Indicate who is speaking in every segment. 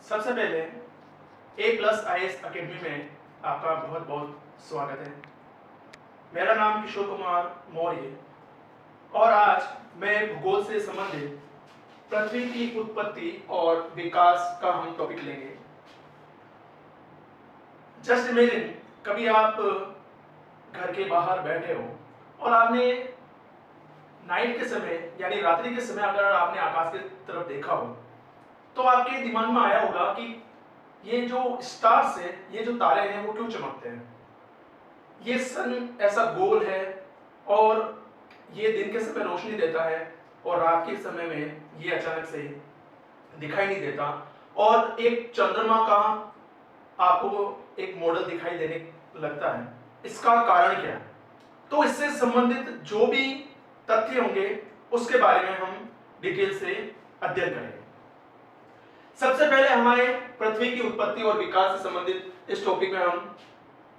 Speaker 1: सबसे पहले A+IS academy में आपका बहुत बहुत स्वागत है। मेरा नाम किशोर कुमार मौर्य और आज मैं भूगोल से संबंधित पृथ्वी की उत्पत्ति और विकास का हम टॉपिक लेंगे। जस्ट इमेजिन, कभी आप घर के बाहर बैठे हो और आपने नाइट के समय यानी रात्रि के समय अगर आपने आकाश की तरफ देखा हो तो आपके दिमाग में आया होगा कि ये जो स्टार्स है, ये जो तारे हैं, वो क्यों चमकते हैं। ये सन ऐसा गोल है और ये दिन के समय रोशनी देता है और रात के समय में ये अचानक से दिखाई नहीं देता और एक चंद्रमा का आपको एक मॉडल दिखाई देने लगता है। इसका कारण क्या है? तो इससे संबंधित जो भी तथ्य होंगे उसके बारे में हम डिटेल से अध्ययन करेंगे। सबसे पहले हमारे पृथ्वी की उत्पत्ति और विकास से संबंधित इस टॉपिक में हम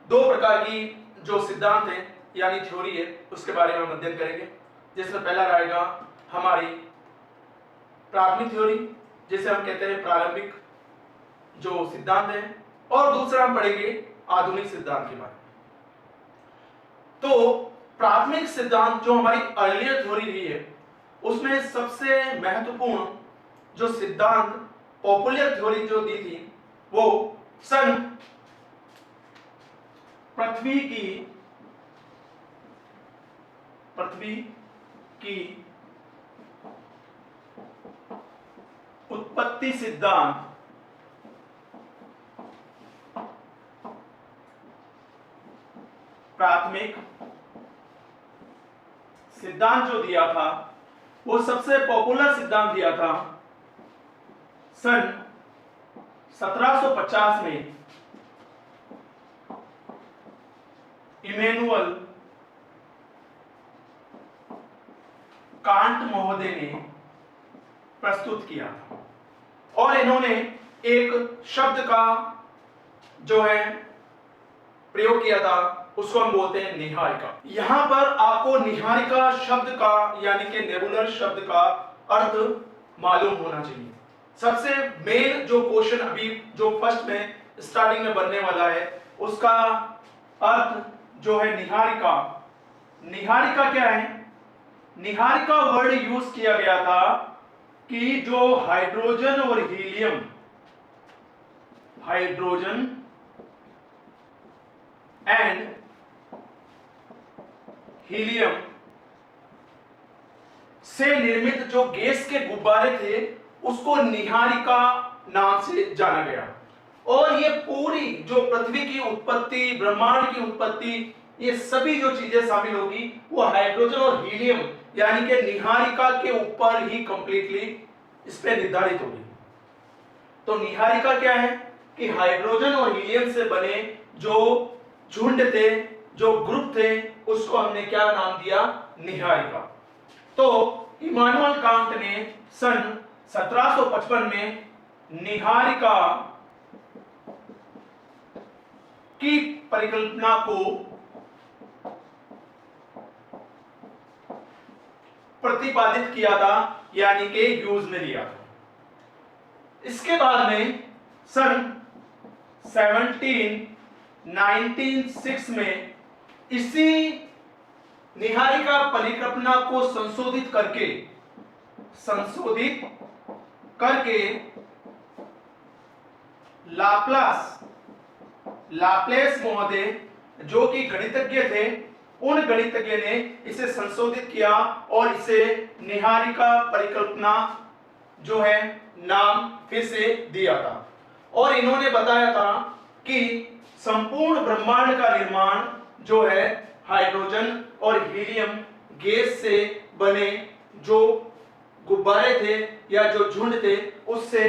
Speaker 1: दो प्रकार की जो सिद्धांत है यानी थ्योरी है उसके बारे में हम अध्ययन करेंगे, जिसमें पहला रहेगा हमारी प्राथमिक थ्योरी, जिसे हम कहते हैं प्रारंभिक जो सिद्धांत है, और दूसरा हम पढ़ेंगे आधुनिक सिद्धांत के बारे में। तो प्राथमिक सिद्धांत जो हमारी अर्लियर थ्योरी रही है उसमें सबसे महत्वपूर्ण जो सिद्धांत पॉपुलर थ्योरी जो दी थी वो सन पृथ्वी की उत्पत्ति सिद्धांत प्राथमिक सिद्धांत जो दिया था वो सबसे पॉपुलर सिद्धांत दिया था सन 1750 में इमैनुअल कांट महोदय ने प्रस्तुत किया था और इन्होंने एक शब्द का जो है प्रयोग किया था, उसको हम बोलते हैं निहारिका। यहां पर आपको निहारिका शब्द का यानी कि नेबुलर शब्द का अर्थ मालूम होना चाहिए। सबसे मेन जो क्वेश्चन अभी जो फर्स्ट में स्टार्टिंग में बनने वाला है उसका अर्थ जो है निहारिका। निहारिका क्या है? निहारिका वर्ड यूज किया गया था कि जो हाइड्रोजन और हाइड्रोजन एंड हीलियम से निर्मित जो गैस के गुब्बारे थे उसको निहारिका नाम से जाना गया। और ये पूरी जो पृथ्वी की उत्पत्ति, ब्रह्मांड की उत्पत्ति, ये सभी जो चीजें शामिल होगी वो हाइड्रोजन और हीलियम यानी कि निहारिका के ऊपर ही कंप्लीटली इस पे निर्धारित होगी। तो निहारिका क्या है कि हाइड्रोजन और हीलियम से बने जो झुंड थे, जो ग्रुप थे, उसको हमने क्या नाम दिया? निहारिका। तो इमानुएल कांट ने सन 1755 में निहारिका की परिकल्पना को प्रतिपादित किया था यानी कि यूज में लिया था। इसके बाद में सन 1906 में इसी निहारिका परिकल्पना को संशोधित करके लाप्लेस महोदय जो कि गणितज्ञ थे, उन गणितज्ञ ने इसे संशोधित किया और इसे निहारिका परिकल्पना जो है नाम फिर से दिया था। और इन्होंने बताया था कि संपूर्ण ब्रह्मांड का निर्माण जो है हाइड्रोजन और हीलियम गैस से बने जो गुब्बारे थे या जो झुंड थे उससे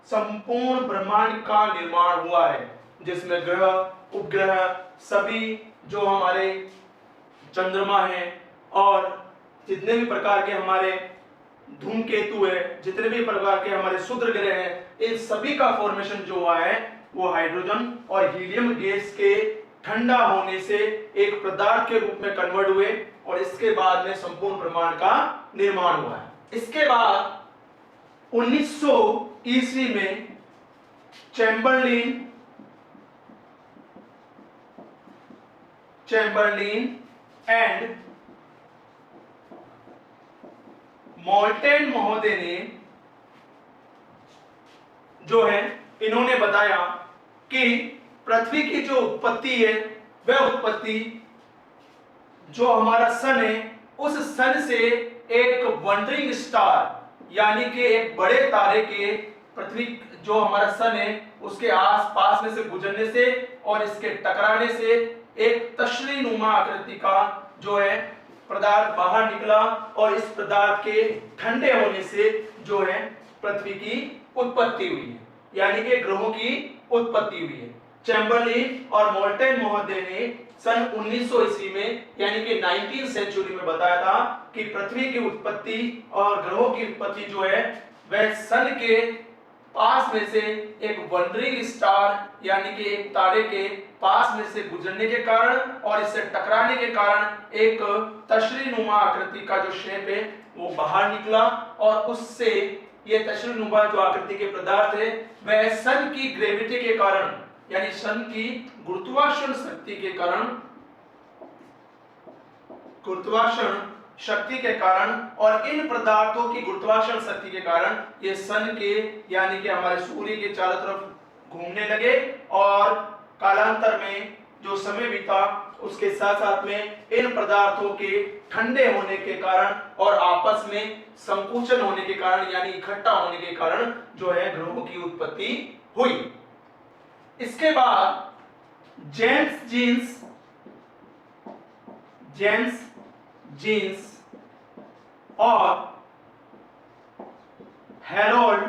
Speaker 1: संपूर्ण ब्रह्मांड का निर्माण हुआ है, जिसमें ग्रह, उपग्रह, सभी जो हमारे चंद्रमा हैं और जितने भी प्रकार के हमारे धूमकेतु है, जितने भी प्रकार के हमारे क्षुद्र ग्रह हैं, इन सभी का फॉर्मेशन जो हुआ है वो हाइड्रोजन और हीलियम गैस के ठंडा होने से एक पदार्थ के रूप में कन्वर्ट हुए और इसके बाद में संपूर्ण ब्रह्मांड का निर्माण हुआ है। इसके बाद 1900 ईस्वी में चैम्बरलिन एंड मोल्टन महोदय ने जो है इन्होंने बताया कि पृथ्वी की जो उत्पत्ति है वह उत्पत्ति जो हमारा सन है उस सन से एक वंडरिंग स्टार यानी कि एक बड़े तारे के पृथ्वी जो हमारा सन है उसके आसपास में से गुजरने से और इसके टकराने से एक तशरी नुमा आकृति का जो है पदार्थ बाहर निकला और इस पदार्थ के ठंडे होने से जो है पृथ्वी की उत्पत्ति हुई है यानी कि ग्रहों की उत्पत्ति हुई है। चैम्बरलिन और मोल्टन महोदय ने सन 1900 ईस्वी में यानी कि 19th सेंचुरी में बताया था कि पृथ्वी की उत्पत्ति और ग्रहों की उत्पत्ति जो है वह सन के पास में से एक वंडरिंग स्टार यानी कि एक तारे के पास में से गुजरने के कारण और इससे टकराने के कारण एक तशरी नुमा आकृति का जो शेप है वो बाहर निकला और उससे ये तशरी नुमा जो आकृति के पदार्थ है वह सन की ग्रेविटी के कारण यानी सन की गुरुत्वाकर्षण शक्ति के कारण और इन पदार्थों की गुरुत्वाकर्षण शक्ति के कारण ये सन के यानी कि हमारे सूर्य के चारों तरफ घूमने लगे और कालांतर में जो समय बीता उसके साथ साथ में इन पदार्थों के ठंडे होने के कारण और आपस में संकुचन होने के कारण यानी इकट्ठा होने के कारण जो है ग्रहों की उत्पत्ति हुई। इसके बाद जेम्स जीन्स और हैरोल्ड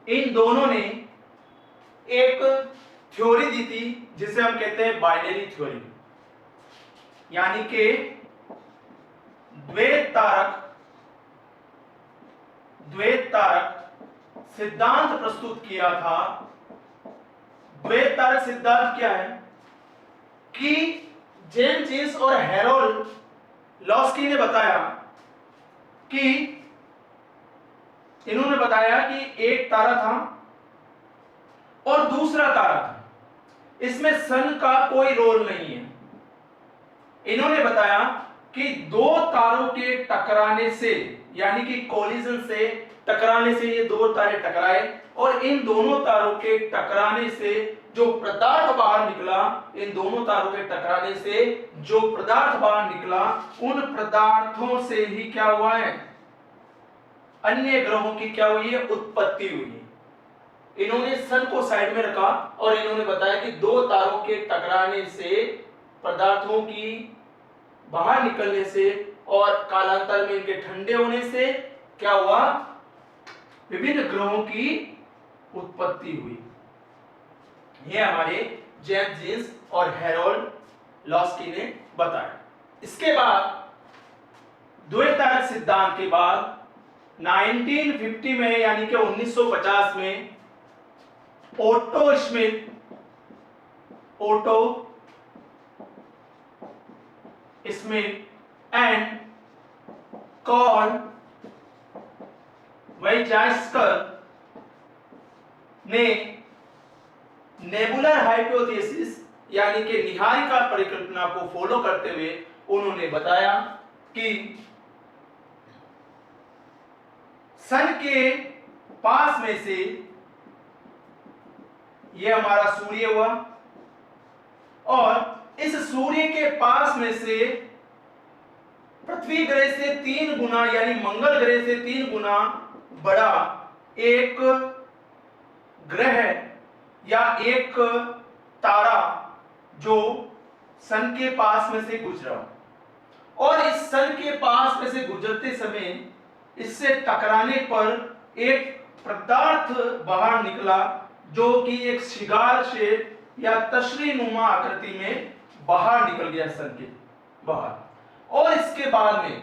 Speaker 1: इन दोनों ने एक थ्योरी दी थी जिसे हम कहते हैं बाइनरी थ्योरी यानी कि द्वैत तारक सिद्धांत प्रस्तुत किया था। द्वैत तारक सिद्धांत क्या है कि जेम्स जीन्स और हैरोल्ड लॉस्की ने बताया कि इन्होंने बताया कि एक तारा था और दूसरा तारा था, इसमें सन का कोई रोल नहीं है। इन्होंने बताया कि दो तारों के टकराने से यानी कि कोलिजन से टकराने से ये दो तारे टकराए और इन दोनों तारों के टकराने से जो पदार्थ बाहर निकला इन दोनों तारों के टकराने से जो पदार्थ बाहर निकला उन पदार्थों से ही क्या हुआ है अन्य ग्रहों की क्या हुई है उत्पत्ति हुई है। इन्होंने सन को साइड में रखा और इन्होंने बताया कि दो तारों के टकराने से पदार्थों की बाहर निकलने से और कालांतर में इनके ठंडे होने से क्या हुआ विभिन्न ग्रहों की उत्पत्ति हुई। यह हमारे जेम्स जीन्स और हैरोल्ड लॉस्की ने बताया। इसके बाद द्वैत तारक सिद्धांत के बाद 1950 में यानी कि 1950 में ओटो स्मिथ एंड कार्ल वाइज़स्कर ने नेबुलर हाइपोथेसिस यानी कि निहारिका परिकल्पना को फॉलो करते हुए उन्होंने बताया कि सन के पास में से यह हमारा सूर्य हुआ और इस सूर्य के पास में से पृथ्वी ग्रह से 3 गुना यानी मंगल ग्रह से 3 गुना बड़ा एक ग्रह या एक तारा जो सन के पास में से गुजरा और इस सन के पास में से गुजरते समय इससे टकराने पर एक पदार्थ बाहर निकला जो कि एक शिगार शेप या तशरी नुमा आकृति में बाहर निकल गया सन के बाहर और इसके बाद में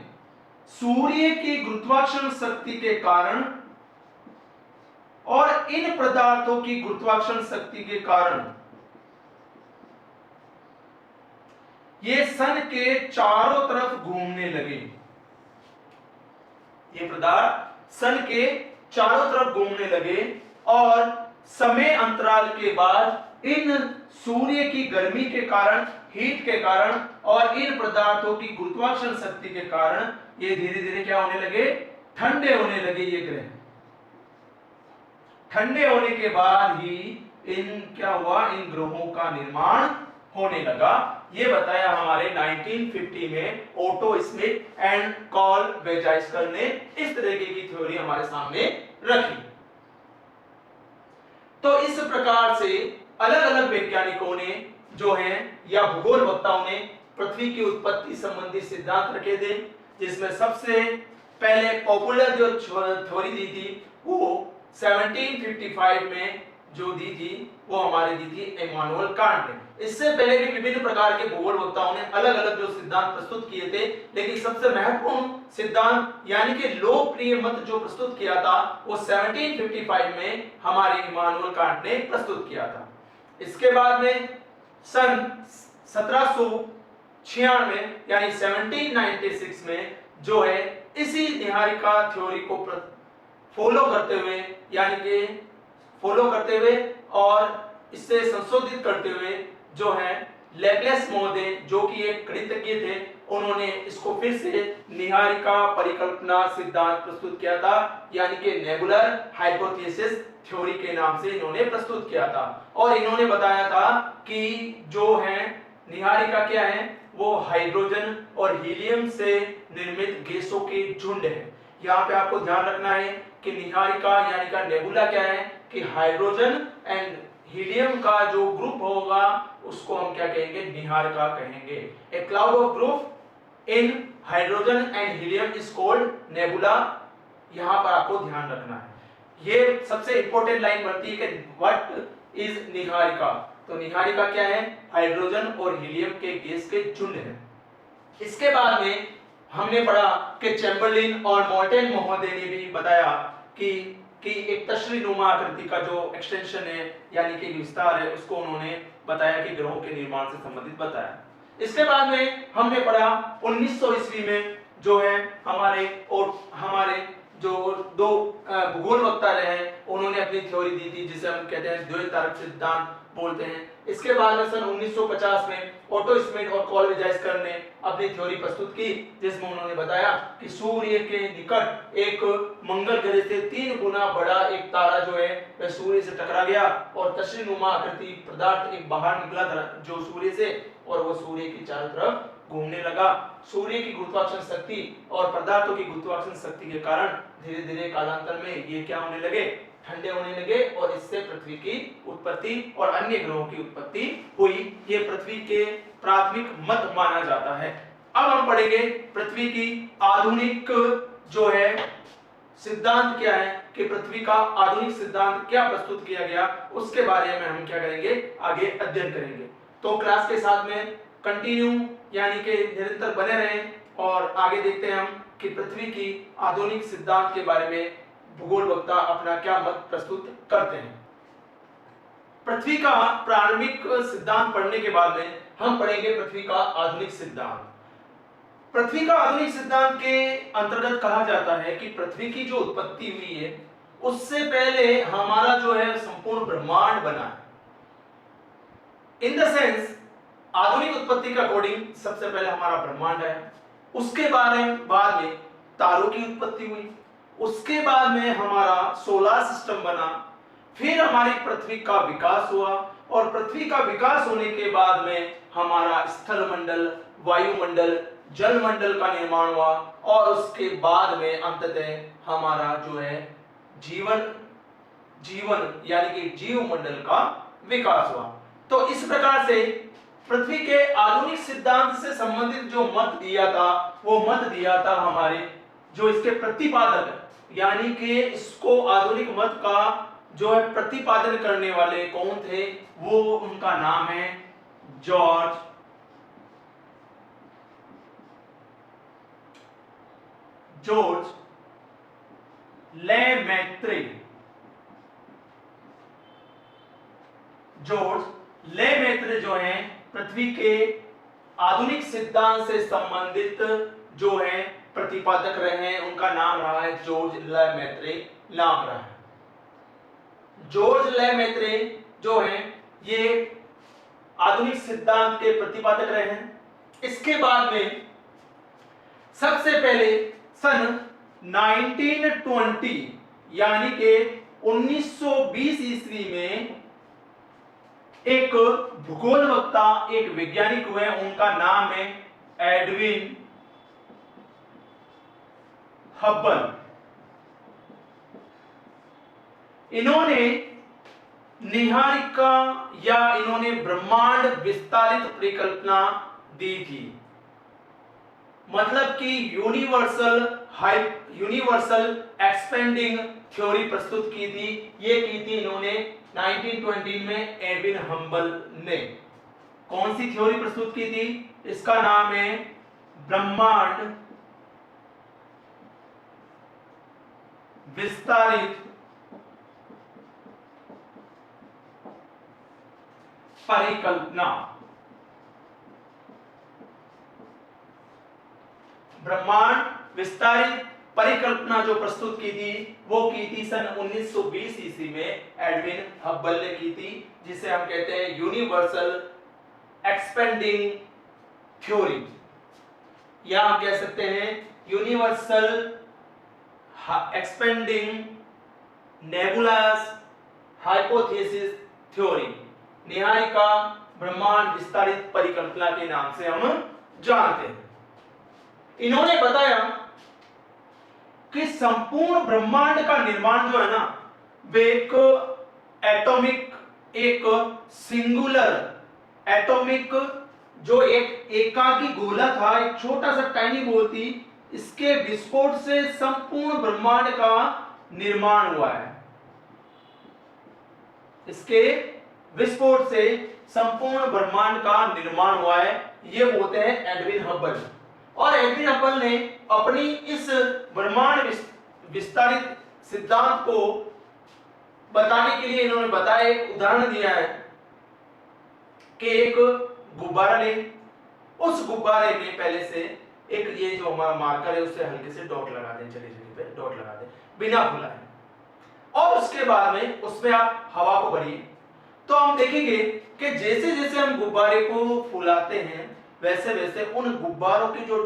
Speaker 1: सूर्य की गुरुत्वाकर्षण शक्ति के कारण और इन पदार्थों की गुरुत्वाकर्षण शक्ति के कारण ये सन के चारों तरफ घूमने लगे। ये पदार्थ सन के चारों तरफ घूमने लगे और समय अंतराल के बाद इन सूर्य की गर्मी के कारण, हीट के कारण और इन पदार्थों की गुरुत्वाकर्षण शक्ति के कारण ये धीरे धीरे क्या होने लगे, ठंडे होने लगे। ये ग्रह ठंडे होने के बाद ही इन क्या हुआ, इन ग्रहों का निर्माण होने लगा। ये बताया हमारे 1950 में ओटो स्मिथ एंड कॉल वेजाइस्कर ने। इस तरीके की थ्योरी हमारे सामने रखी। तो इस प्रकार से अलग अलग वैज्ञानिकों ने जो है या भूगोल वक्ताओं ने पृथ्वी की उत्पत्ति संबंधी सिद्धांत रखे थे, जिसमें सबसे पहले पॉपुलर जो थ्योरी दी थी वो 1755 में जो दी थी वो हमारे दी थी इमानुएल कांट ने। इससे पहले भी विभिन्न प्रकार के भूगोल वक्ताओं ने अलग अलग जो सिद्धांत प्रस्तुत किए थे, लेकिन सबसे महत्वपूर्ण सिद्धांत यानी कि लोकप्रिय मत जो प्रस्तुत किया था वो 1755 में हमारे इमानुएल कांट ने प्रस्तुत किया था। इसके बाद में सन 1796 यानी 1796 में जो है इसी निहारिका थ्योरी को फॉलो करते हुए यानी कि फॉलो करते हुए और इससे संशोधित करते हुए जो है लैप्लेस महोदय जो कि एक गणितज्ञ थे, उन्होंने इसको फिर से निहारिका परिकल्पना सिद्धांत प्रस्तुत किया था, यानी कि नेबुलर हाइपोथेसिस थ्योरी के नाम से इन्होंने प्रस्तुत किया था। और इन्होंने बताया था कि जो है निहारिका क्या है, वो हाइड्रोजन और हीलियम से निर्मित गैसों के झुंड है। यहाँ पे आपको ध्यान रखना है कि निहारिका यानी का नेबुला क्या है कि हाइड्रोजन एंड हीलियम का जो ग्रुप होगा उसको हम क्या कहेंगे, निहारिका कहेंगे। ए cloud of group in hydrogen and helium is called nebula. यहाँ पर आपको ध्यान रखना है। ये सबसे इंपॉर्टेंट लाइन बनती है कि व्हाट इज निहारिका। तो निहारिका क्या है, हाइड्रोजन और हीलियम के गैस के झुंड है। इसके बाद में हमने पढ़ा कि चैम्बरलिन और मॉर्टेन महोदय ने भी बताया कि एक तशरीनुमा आकृति का जो एक्सटेंशन है यानी कि विस्तार है उसको उन्होंने बताया कि ग्रहों के निर्माण से संबंधित बताया। इसके बाद में हमने पढ़ा 1900 ईस्वी में जो है हमारे जो दो भूगोल वक्ता रहे उन्होंने अपनी थ्योरी दी थी जिसे हम कहते हैं द्वैतारक सिद्धांत बोलते हैं। इसके बाद में सन 1950 में ओटो स्मिथ और कॉल वेजाइस्कर ने अपनी थ्योरी प्रस्तुत की, जिसमें उन्होंने बताया कि सूर्य के निकट एक मंगल ग्रह से 3 गुना बड़ा एक तारा जो है वह सूर्य से टकरा गया और तशरीनुमा आकृति पदार्थ एक बाहर निकला था जो सूर्य से, और वो सूर्य की चारों तरफ घूमने लगा। सूर्य की गुरुत्वाकर्षण शक्ति और पदार्थों की गुरुत्वाकर्षण शक्ति के कारण धीरे धीरे कालांतर में ये क्या होने लगे, ठंडे होने लगे और इससे पृथ्वी की उत्पत्ति और अन्य ग्रहों की उत्पत्ति हुई। ये पृथ्वी के प्राथमिक मत माना जाता है। अब हम पढ़ेंगे पृथ्वी की आधुनिक जो है सिद्धांत क्या है कि पृथ्वी का आधुनिक सिद्धांत क्या प्रस्तुत किया गया, उसके बारे में हम क्या करेंगे, आगे अध्ययन करेंगे। तो क्लास के साथ में कंटिन्यू यानी कि निरंतर बने रहें और आगे देखते हैं हम कि पृथ्वी की आधुनिक सिद्धांत के बारे में भूगोल वक्ता अपना क्या मत प्रस्तुत करते हैं। पृथ्वी का प्रारंभिक सिद्धांत पढ़ने के बाद में हम पढ़ेंगे पृथ्वी का आधुनिक सिद्धांत। पृथ्वी का आधुनिक सिद्धांत के अंतर्गत कहा जाता है कि पृथ्वी की जो उत्पत्ति हुई है उससे पहले हमारा जो है संपूर्ण ब्रह्मांड बना है। इन द सेंस आधुनिक उत्पत्ति के अकॉर्डिंग सबसे पहले हमारा ब्रह्मांड है, उसके बाद में तारों की उत्पत्ति हुई, उसके बाद में हमारा सोलर सिस्टम बना, फिर हमारी पृथ्वी का विकास हुआ और पृथ्वी का विकास होने के बाद में हमारा स्थल मंडल, वायुमंडल, जल मंडल का निर्माण हुआ और उसके बाद में अंततः हमारा जो है जीवन यानी कि जीव मंडल का विकास हुआ। तो इस प्रकार से पृथ्वी के आधुनिक सिद्धांत से संबंधित जो मत दिया था वो मत दिया था हमारे जो इसके प्रतिपादक यानी कि इसको आधुनिक मत का जो है प्रतिपादन करने वाले कौन थे, वो उनका नाम है जॉर्ज लेमैत्रे। जॉर्ज लेमैत्रे जो हैं पृथ्वी के आधुनिक सिद्धांत से संबंधित जो है प्रतिपादक रहे हैं उनका नाम रहा है जॉर्ज लेमेत्रे, नाम रहा है। जॉर्ज लेमेत्रे जो हैं ये आधुनिक सिद्धांत के प्रतिपादक रहे हैं। इसके बाद में सबसे पहले सन 1920 यानी कि 1920 ईस्वी में एक भूगोल वक्ता, एक वैज्ञानिक हुए, उनका नाम है एडविन हब्बल। इन्होंने निहारिका या इन्होंने ब्रह्मांड विस्तारित परिकल्पना दी थी, मतलब कि यूनिवर्सल एक्सपेंडिंग थ्योरी प्रस्तुत की थी। ये की थी इन्होंने 1920 में एडविन हब्बल ने। कौन सी थ्योरी प्रस्तुत की थी? इसका नाम है ब्रह्मांड विस्तारित परिकल्पना। ब्रह्मांड विस्तारित परिकल्पना जो प्रस्तुत की थी वो की थी सन 1920 ईस्वी में एडविन हब्बल ने की थी, जिसे हम कहते हैं यूनिवर्सल एक्सपेंडिंग थ्योरी, या हम कह सकते हैं universal expanding nebulas hypothesis theory. Niharika ब्रह्मांड विस्तारित परिकल्पना के नाम से हम जानते हैं। इन्होंने बताया कि संपूर्ण ब्रह्मांड का निर्माण जो है ना, वे एक एटॉमिक, एक सिंगुलर एटॉमिक, जो एक एकाकी गोला था, एक छोटा सा टाइनी बॉल थी, इसके विस्फोट से संपूर्ण ब्रह्मांड का निर्माण हुआ है। इसके विस्फोट से संपूर्ण ब्रह्मांड का निर्माण हुआ है, ये बोलते हैं एडविन हब्बल। और एडविन हब्बल ने अपनी इस ब्रह्मांड विस्तारित सिद्धांत को बताने के लिए इन्होंने बताया, एक उदाहरण दिया है कि एक गुब्बारा लें, उस गुब्बारे में पहले से एक ये जो हमारा मार्कर है उससे हल्के से डॉट लगा दें, चली जगह पे डॉट लगा दें बिना फुलाए, और उसके बाद में उसमें आप हवा को भरिए। तो हम देखेंगे कि जैसे जैसे हम गुब्बारे को फुलाते हैं वैसे वैसे उन गुब्बारों के जो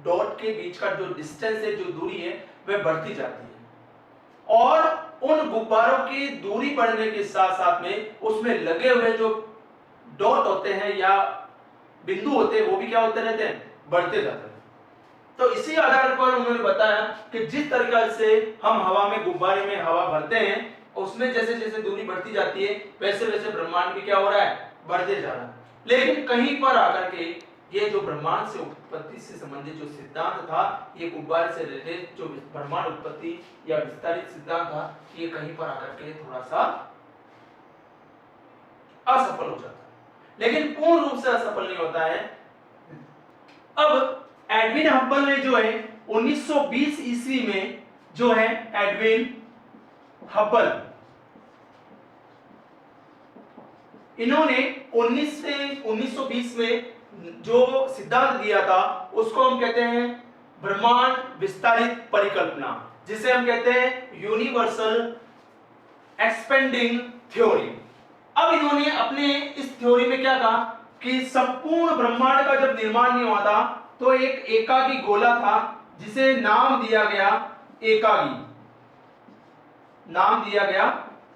Speaker 1: डॉट के बीच का जो डिस्टेंस है, जो दूरी है, वह बढ़ती जाती है। और उन गुब्बारों की दूरी बढ़ने के साथ साथ में उसमें लगे हुए जो डॉट होते हैं या बिंदु होते हैं वो भी क्या होते रहते हैं, बढ़ते जाते हैं। तो इसी आधार पर उन्होंने बताया कि जिस तरीके से हम हवा में, गुब्बारे में हवा भरते हैं, उसमें जैसे जैसे दूरी बढ़ती जाती है वैसे वैसे ब्रह्मांड भी क्या हो रहा है, बढ़ते जा रहा है। लेकिन कहीं पर आकर के ये जो ब्रह्मांड से उत्पत्ति से संबंधित जो सिद्धांत था, ये गुब्बारे से रिलेटेड जो ब्रह्मांड उत्पत्ति या विस्तारित सिद्धांत था, ये कहीं पर आकर के थोड़ा सा असफल हो जाता है, लेकिन पूर्ण रूप से असफल नहीं होता है। अब एडविन हब्बल ने जो है 1920 ईस्वी में जो है एडविन हब्बल, इन्होंने 1920 में जो सिद्धांत दिया था उसको हम कहते हैं ब्रह्मांड विस्तारित परिकल्पना, जिसे हम कहते हैं यूनिवर्सल एक्सपेंडिंग थ्योरी। अब इन्होंने अपने इस थ्योरी में क्या कहा कि संपूर्ण ब्रह्मांड का जब निर्माण नहीं हुआ था तो एक एकाकी गोला था जिसे नाम दिया गया एकागी, नाम दिया गया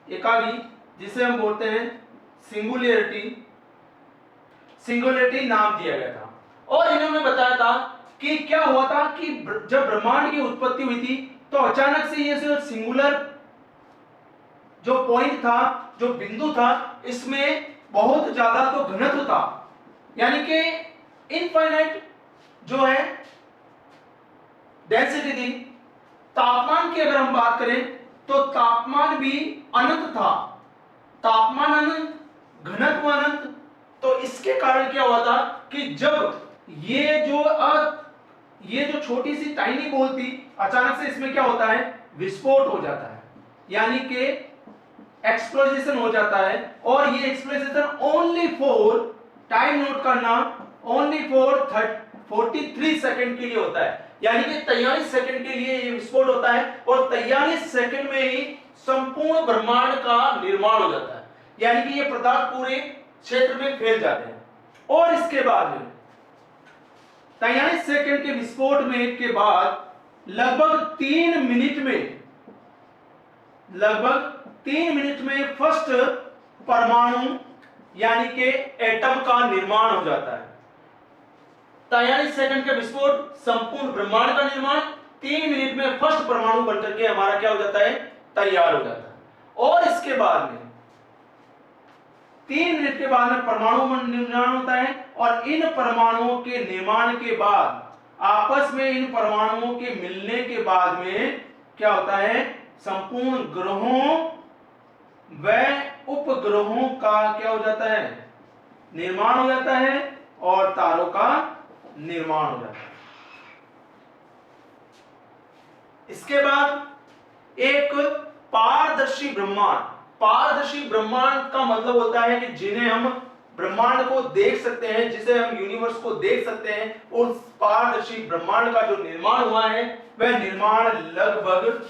Speaker 1: एकागी, जिसे हम बोलते हैं सिंगुलरिटी नाम दिया गया था। और इन्होंने बताया था कि क्या हुआ था कि जब ब्रह्मांड की उत्पत्ति हुई थी तो अचानक से ये जो सिंगुलर जो पॉइंट था, जो बिंदु था, इसमें बहुत ज्यादा तो घनत्व था, यानी कि इनफाइनाइट जो है डेंसिटी थी। तापमान की अगर हम बात करें तो तापमान भी अनंत था, तापमान अनंत, घनत्व अनंत। तो इसके कारण क्या हुआ था कि जब ये जो छोटी सी टाइनी बॉल थी, अचानक से इसमें क्या होता है, विस्फोट हो जाता है, यानी कि एक्सप्लोजन हो जाता है। और ये explosion only for, time note करना, ओनली फॉर 43 सेकंड के लिए होता है, यानी कि 43 सेकंड के लिए ये विस्फोट होता है और 43 सेकंड में ही संपूर्ण ब्रह्मांड का निर्माण हो जाता है, यानी कि ये पदार्थ पूरे क्षेत्र में फैल जाते हैं। और इसके बाद 43 सेकंड के विस्फोट में के बाद लगभग 3 मिनट में फर्स्ट परमाणु यानी कि एटम का निर्माण हो जाता है। 43 सेकंड का विस्फोट, संपूर्ण ब्रह्मांड का निर्माण, 3 मिनट में फर्स्ट परमाणु बनकर के हमारा क्या हो जाता है, तैयार हो जाता है। और इसके बाद में 3 मिनट के बाद में परमाणु निर्माण होता है और इन परमाणुओं के निर्माण के बाद आपस में इन परमाणुओं के मिलने के बाद में क्या होता है, संपूर्ण ग्रहों व उपग्रहों का क्या हो जाता है, निर्माण हो जाता है और तारों का निर्माण हो जाता है। इसके बाद एक पारदर्शी ब्रह्मांड। पारदर्शी ब्रह्मांड का मतलब होता है कि जिन्हें हम ब्रह्मांड को देख सकते हैं, जिसे हम यूनिवर्स को देख सकते हैं, उस पारदर्शी ब्रह्मांड का जो निर्माण हुआ है वह निर्माण लगभग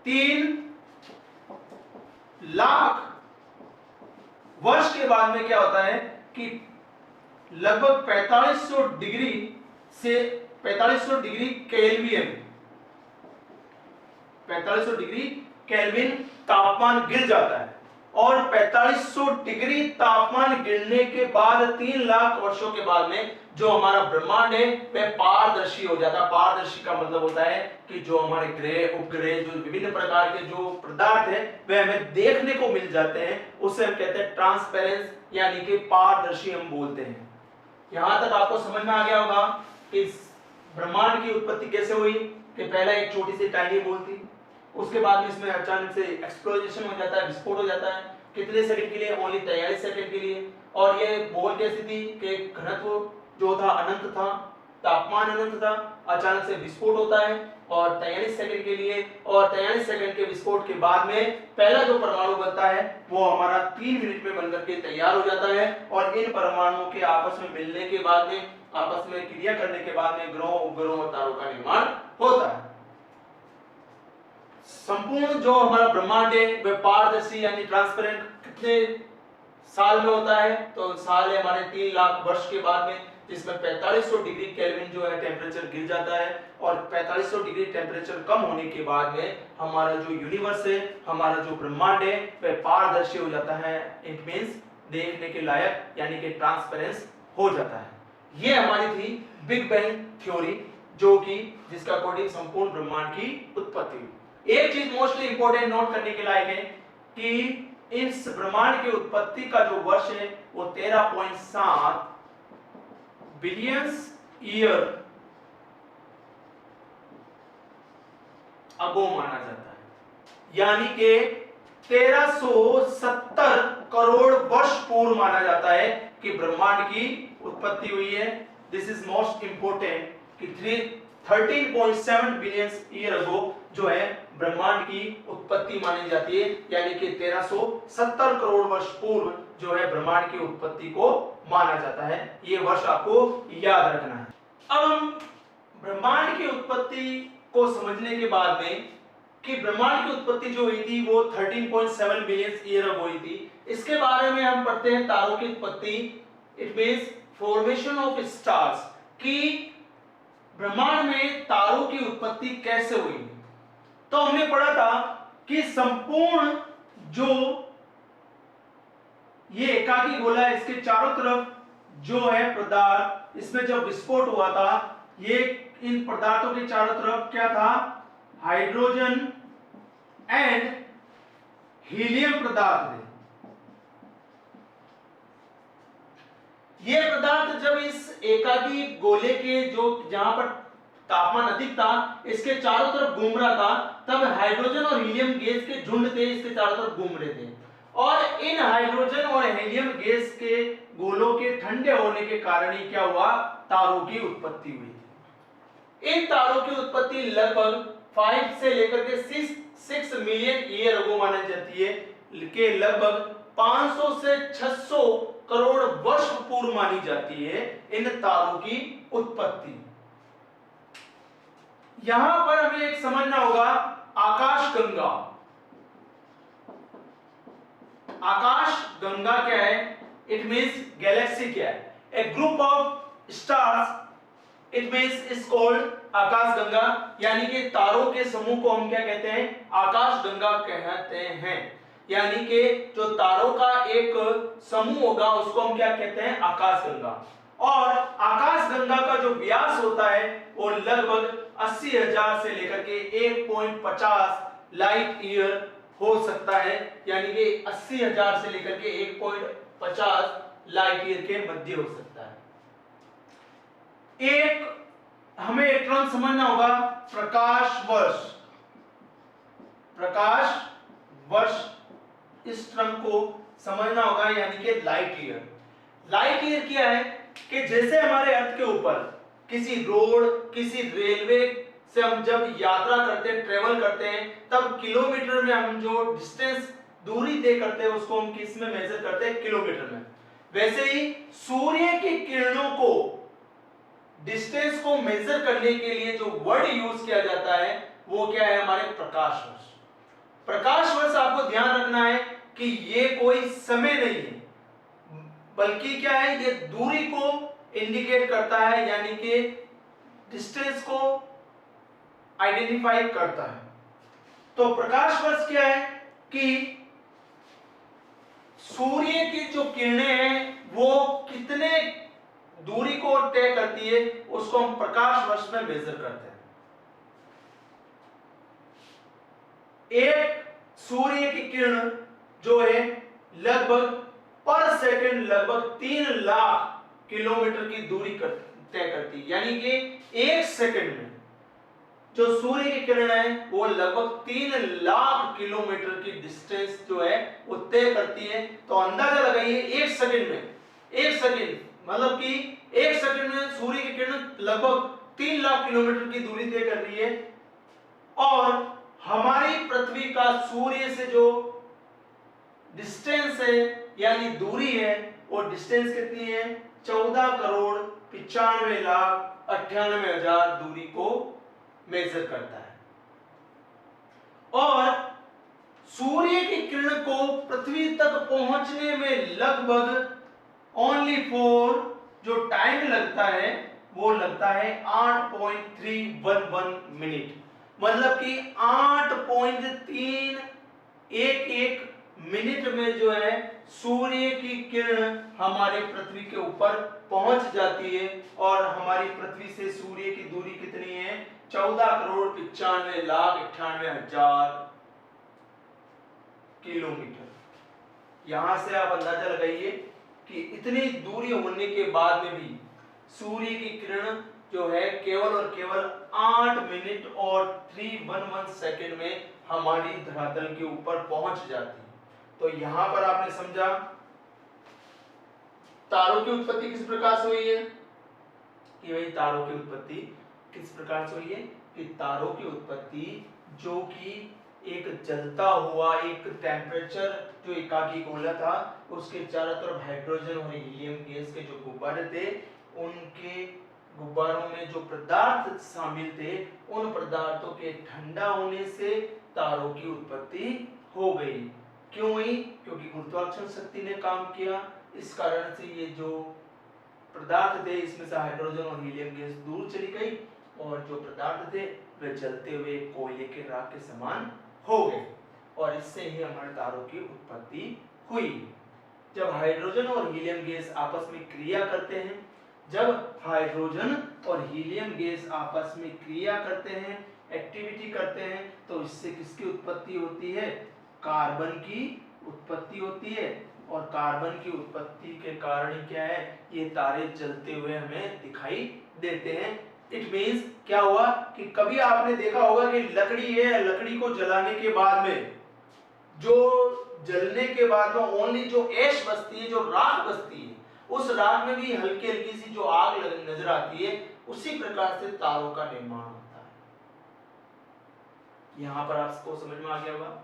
Speaker 1: 3 लाख वर्ष के बाद में क्या होता है कि लगभग 4500 डिग्री से 4500 डिग्री केल्विन 4500 डिग्री केल्विन तापमान गिर जाता है और 4500 डिग्री तापमान गिरने के बाद 3 लाख वर्षों के बाद में जो हमारा ब्रह्मांड है वह पारदर्शी हो जाता है। पारदर्शी का मतलब होता है कि जो हमारे ग्रह उपग्रह जो विभिन्न प्रकार के जो पदार्थ है वह हमें देखने को मिल जाते हैं, उसे हम कहते हैं ट्रांसपेरेंस यानी कि पारदर्शी हम बोलते हैं। यहां तक आपको समझ में आ गया होगा कि ब्रह्मांड की उत्पत्ति कैसे हुई, कि पहला एक छोटी सी टाइनी बॉल थी, उसके बाद में इसमें अचानक से एक्सप्लोजन हो जाता है, विस्फोट हो जाता है। कितने सेकंड के लिए, ओनली 43 सेकंड के लिए। और ये बॉल कैसी थी कि घनत्व जो था अनंत था, तापमान अनंत था, अचानक से विस्फोट होता है और 43 सेकंड के लिए, और 43 सेकंड के विस्फोट के बाद में पहला जो परमाणु बनता है वो हमारा 3 मिनट में बनकर के तैयार हो जाता है और इन परमाणुओं के आपस में मिलने के बाद में, आपस में क्रिया करने के बाद में ग्रहों उपग्रहों और तारों का निर्माण होता है। संपूर्ण जो हमारा ब्रह्मांड है वह पारदर्शी यानी ट्रांसपेरेंट कितने साल में होता है, तो साल है हमारे 3 लाख वर्ष के बाद में, जिसमें 4500 डिग्री केल्विन जो है टेम्परेचर गिर जाता है और 4500 डिग्री टेम्परेचर कम होने के बाद में हमारा जो यूनिवर्स है, हमारा जो ब्रह्मांड है वह पारदर्शी हो जाता है। इट मींस देखने के लायक यानी कि ट्रांसपेरेंस हो जाता है। ये हमारी थी बिग बैंग थ्योरी, जो कि जिसका अकॉर्डिंग संपूर्ण ब्रह्मांड की उत्पत्ति हुई। एक चीज मोस्टली इंपॉर्टेंट नोट करने के लायक है कि इस ब्रह्मांड की उत्पत्ति का जो वर्ष है वो 13.7 बिलियंस ईयर अगो माना जाता है, यानी कि 1370 करोड़ वर्ष पूर्व माना जाता है कि ब्रह्मांड की उत्पत्ति हुई है। दिस इज मोस्ट इंपॉर्टेंट कि 13.7 बिलियन ईयर अगो जो है ब्रह्मांड की उत्पत्ति मानी जाती है, यानी कि 1370 करोड़ वर्ष पूर्व जो है ब्रह्मांड की उत्पत्ति को माना जाता है। ये वर्ष आपको याद रखना है। अब हम ब्रह्मांड की उत्पत्ति को समझने के बाद में कि ब्रह्मांड की उत्पत्ति जो हुई थी वो 13.7 बिलियन ईयर अगो हुई थी, इसके बारे में हम पढ़ते हैं तारों की उत्पत्ति। It means formation of stars, कि ब्रह्मांड में तारों की उत्पत्ति कैसे हुई। तो हमने पढ़ा था कि संपूर्ण जो ये एकाकी गोला है इसके चारों तरफ जो है पदार्थ, इसमें जब विस्फोट हुआ था ये इन पदार्थों के चारों तरफ क्या था, हाइड्रोजन एंड हीलियम पदार्थ थे। ये पदार्थ जब इस एकाकी गोले के जो जहां पर तापमान अधिक था इसके चारों तरफ घूम रहा था, तब हाइड्रोजन और हीलियम गैस के झुंड थे इसके चारों तरफ घूम रहे थे, और इन हाइड्रोजन और हीलियम गैस के गोलों के ठंडे होने के कारण ही क्या हुआ, तारों की उत्पत्ति हुई। इन तारों की उत्पत्ति लगभग 5 से लेकर के 6 मिलियन ईयर अगो मानी जाती है, के लगभग 500 से 600 करोड़ वर्ष पूर्व मानी जाती है इन तारों की उत्पत्ति। यहां पर हमें एक समझना होगा, आकाश गंगा। आकाश गंगा क्या है? इट मींस गैलेक्सी क्या है? A group of stars, it means is called Akash Ganga, यानी कि तारों के समूह को हम क्या कहते हैं? आकाश गंगा कहते हैं। यानी कि जो तारों का एक समूह होगा उसको हम क्या कहते हैं? आकाश गंगा। और आकाश गंगा का जो व्यास होता है वो लगभग 80,000 से लेकर के 1.50 लाइट ईयर हो सकता है, यानी कि 80,000 से लेकर के 1.50 लाइट ईयर के मध्य हो सकता है। एक हमें एक टर्म समझना होगा, प्रकाश वर्ष। प्रकाश वर्ष, इस टर्म को समझना होगा, यानी कि लाइट ईयर। लाइट ईयर क्या है कि जैसे हमारे अर्थ के ऊपर किसी रोड, किसी रेलवे से हम जब यात्रा करते हैं, ट्रेवल करते हैं, तब किलोमीटर में हम जो डिस्टेंस, दूरी तय करते हैं उसको हम किस में मेजर करते हैं? किलोमीटर में। वैसे ही सूर्य की किरणों को, डिस्टेंस को मेजर करने के लिए जो वर्ड यूज किया जाता है वो क्या है? हमारे प्रकाश वर्ष। प्रकाश वर्ष आपको ध्यान रखना है कि ये कोई समय नहीं है, बल्कि क्या है? ये दूरी को इंडिकेट करता है, यानी कि डिस्टेंस को आइडेंटिफाई करता है। तो प्रकाश वर्ष क्या है कि सूर्य की जो किरणें हैं वो कितने दूरी को तय करती है, उसको हम प्रकाश वर्ष में मेजर करते हैं। एक सूर्य की किरण जो है लगभग पर सेकंड लगभग 3 लाख किलोमीटर की दूरी तय करती है, यानी कि एक सेकंड में जो सूर्य की किरण है वो लगभग 3 लाख किलोमीटर की डिस्टेंस जो है वो तय करती है। तो अंदाजा लगाइए, एक सेकंड में, एक सेकंड मतलब कि एक सेकंड में सूर्य की किरण लगभग 3 लाख किलोमीटर की दूरी तय कर रही है। और हमारी पृथ्वी का सूर्य से जो डिस्टेंस है यानी दूरी है, वो डिस्टेंस कितनी है? 14,95,98,000 दूरी को मेजर करता है। और सूर्य की किरण को पृथ्वी तक पहुंचने में लगभग ओनली फॉर जो टाइम लगता है वो लगता है 8.311 मिनट, मतलब कि 8.311 मिनट में जो है सूर्य की किरण हमारे पृथ्वी के ऊपर पहुंच जाती है। और हमारी पृथ्वी से सूर्य की दूरी कितनी है? 14,95,98,000 किलोमीटर। यहां से आप अंदाजा लगाइए कि इतनी दूरी होने के बाद में भी सूर्य की किरण जो है केवल और केवल 8 मिनट और 311 सेकंड में हमारी धरातल के ऊपर पहुंच जाती है। तो यहां पर आपने समझा तारों की उत्पत्ति किस प्रकार से हुई है कि भाई तारों की उत्पत्ति किस प्रकार से हुई है कि तारों की उत्पत्ति जो कि एक जलता हुआ एक टेम्परेचर जो एकाकी गोला था, उसके चारों तरफ हाइड्रोजन और हीलियम गैस के जो गुब्बारे थे, उनके गुब्बारों में जो पदार्थ शामिल थे, उन पदार्थों के ठंडा होने से तारों की उत्पत्ति हो गई। क्यों हुई? क्योंकि गुरुत्वाकर्षण शक्ति ने काम किया। इस कारण से ये जो पदार्थ थे इसमें से हाइड्रोजन और हीलियम गैस दूर चली गई और जो पदार्थ थे वे जलते हुए कोयले के राख के समान हो गए और इससे ही हमारे तारों की उत्पत्ति हुई। जब हाइड्रोजन और हीलियम गैस आपस में क्रिया करते हैं, जब हाइड्रोजन और हीलियम गैस आपस में क्रिया करते हैं, एक्टिविटी करते हैं, तो इससे किसकी उत्पत्ति होती है? कार्बन की उत्पत्ति होती है। और कार्बन की उत्पत्ति के कारण क्या है? ये तारे जलते हुए हमें दिखाई देते हैं। इट मींस क्या हुआ कि कभी आपने देखा होगा कि लकड़ी है, लकड़ी को जलाने के बाद में जो जलने के बाद में ओनली जो ऐश बचती है, जो राख बचती है, उस राख में भी हल्की हल्की सी जो आग नजर आती है, उसी प्रकार से तारों का निर्माण होता है। यहां पर आपको समझ में आ गया होगा।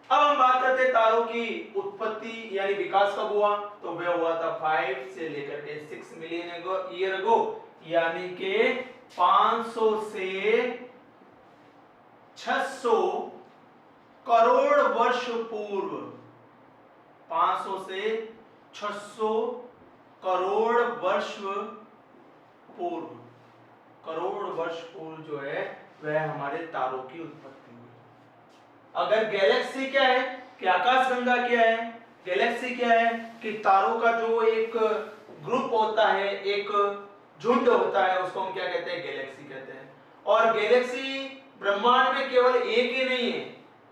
Speaker 1: अब हम बात करते हैं तारों की उत्पत्ति यानी विकास कब हुआ, तो वह हुआ था 5 से लेकर के 6 मिलियन ईयर अगो, यानी के 500 से 600 करोड़ वर्ष पूर्व, 500 से 600 करोड़ वर्ष पूर्व, करोड़ वर्ष पूर्व जो है वह हमारे तारों की उत्पत्ति हुई। अगर गैलेक्सी क्या है कि आकाशगंगा क्या है, गैलेक्सी क्या है कि तारों का जो एक ग्रुप होता है, एक झुंड होता है, उसको हम क्या कहते हैं, गैलेक्सी कहते हैं। और गैलेक्सी ब्रह्मांड में केवल एक ही नहीं है,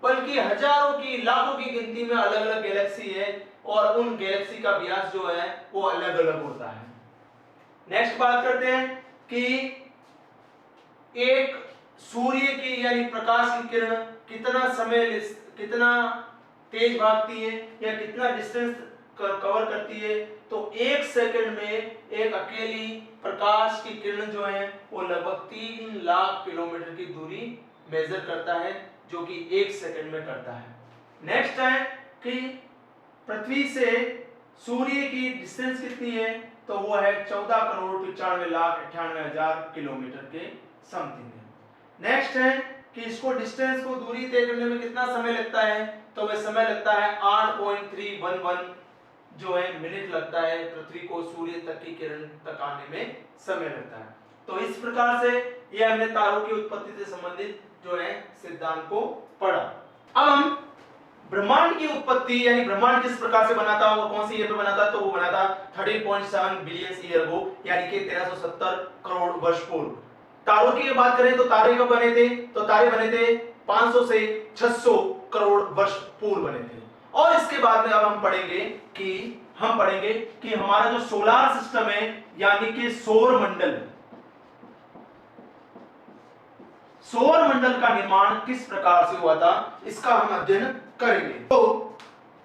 Speaker 1: बल्कि हजारों की लाखों की गिनती में अलग अलग गैलेक्सी है, और उन गैलेक्सी का व्यास जो है वो अलग अलग होता है। नेक्स्ट बात करते हैं कि एक सूर्य की यानी प्रकाश की किरण कितना समय, कितना तेज भागती है या कितना डिस्टेंस कवर करती है। तो 1 सेकंड में एक अकेली प्रकाश की किरण जो है वो लगभग 3 लाख किलोमीटर की दूरी मेजर करता है, जो कि 1 सेकंड में करता है। नेक्स्ट है कि पृथ्वी से सूर्य की डिस्टेंस कितनी है, तो वो है 14 करोड़ 95 लाख 98 हजार किलोमीटर के समथिंग है। नेक्स्ट है कि इसको डिस्टेंस को दूरी तय करने में कितना समय लगता है, तो वह समय लगता है 8.311 जो है मिनट लगता है पृथ्वी को सूर्य तक की किरण तक आने में समय लगता है। तो इस प्रकार से ये हमने तारों की उत्पत्ति से संबंधित जो है सिद्धांत को पढ़ा। अब हम ब्रह्मांड की उत्पत्ति यानी ब्रह्मांड किस प्रकार से बना था और कौन सी ईयर में बना था, तो वो बना था 13.7 बिलियन ईयर अगो, यानी कि 1370 करोड़ वर्ष पूर्व। तारों की बात करें तो तारे कब बने थे, तो तारे बने थे 500 से 600 करोड़ वर्ष पूर्व बने थे। और इसके बाद में अब हम पढ़ेंगे कि हमारा जो सोलार सिस्टम है यानी कि सौर मंडल का निर्माण किस प्रकार से हुआ था, इसका हम अध्ययन करेंगे। तो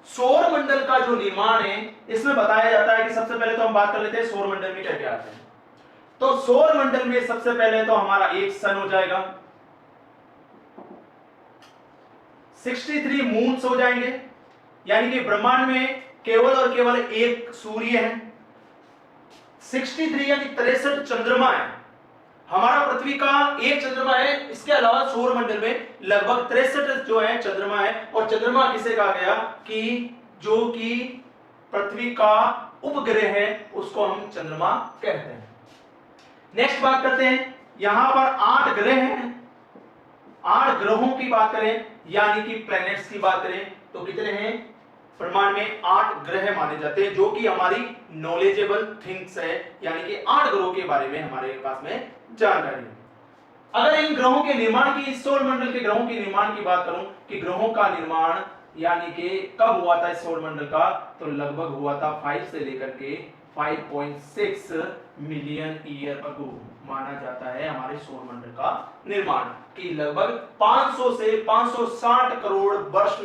Speaker 1: सौर मंडल का जो निर्माण है इसमें बताया जाता है कि सबसे पहले तो हम बात कर लेते हैं सौर मंडल में क्या क्या आता है। तो सौर मंडल में सबसे पहले तो हमारा एक सन हो जाएगा, 63 मून्स हो जाएंगे, यानी कि ब्रह्मांड में केवल और केवल एक सूर्य है। 63 यानी 63 चंद्रमा है। हमारा पृथ्वी का एक चंद्रमा है, इसके अलावा सौर मंडल में लगभग 63 जो है चंद्रमा है। और चंद्रमा किसे कहा गया कि जो कि पृथ्वी का उपग्रह है उसको हम चंद्रमा कहते हैं। नेक्स्ट बात करते हैं, यहां पर 8 ग्रह हैं। 8 ग्रहों की बात करें यानी कि प्लैनेट्स की बात करें तो कितने हैं, ब्रह्मांड में 8 ग्रह माने जाते हैं, जो कि हमारी नॉलेजेबल थिंग्स है, यानी कि 8 ग्रहों के बारे में हमारे पास में जानकारी है। अगर इन ग्रहों के निर्माण की, इस सौर मंडल के ग्रहों के निर्माण की बात करूं कि ग्रहों का निर्माण यानी कि कब हुआ था इस सौर मंडल का, तो लगभग हुआ था 5 से लेकर के 5.6 मिलियन ईयर अगो माना जाता है हमारे सौर मंडल का निर्माण, कि लगभग 500 से 560 करोड़ वर्ष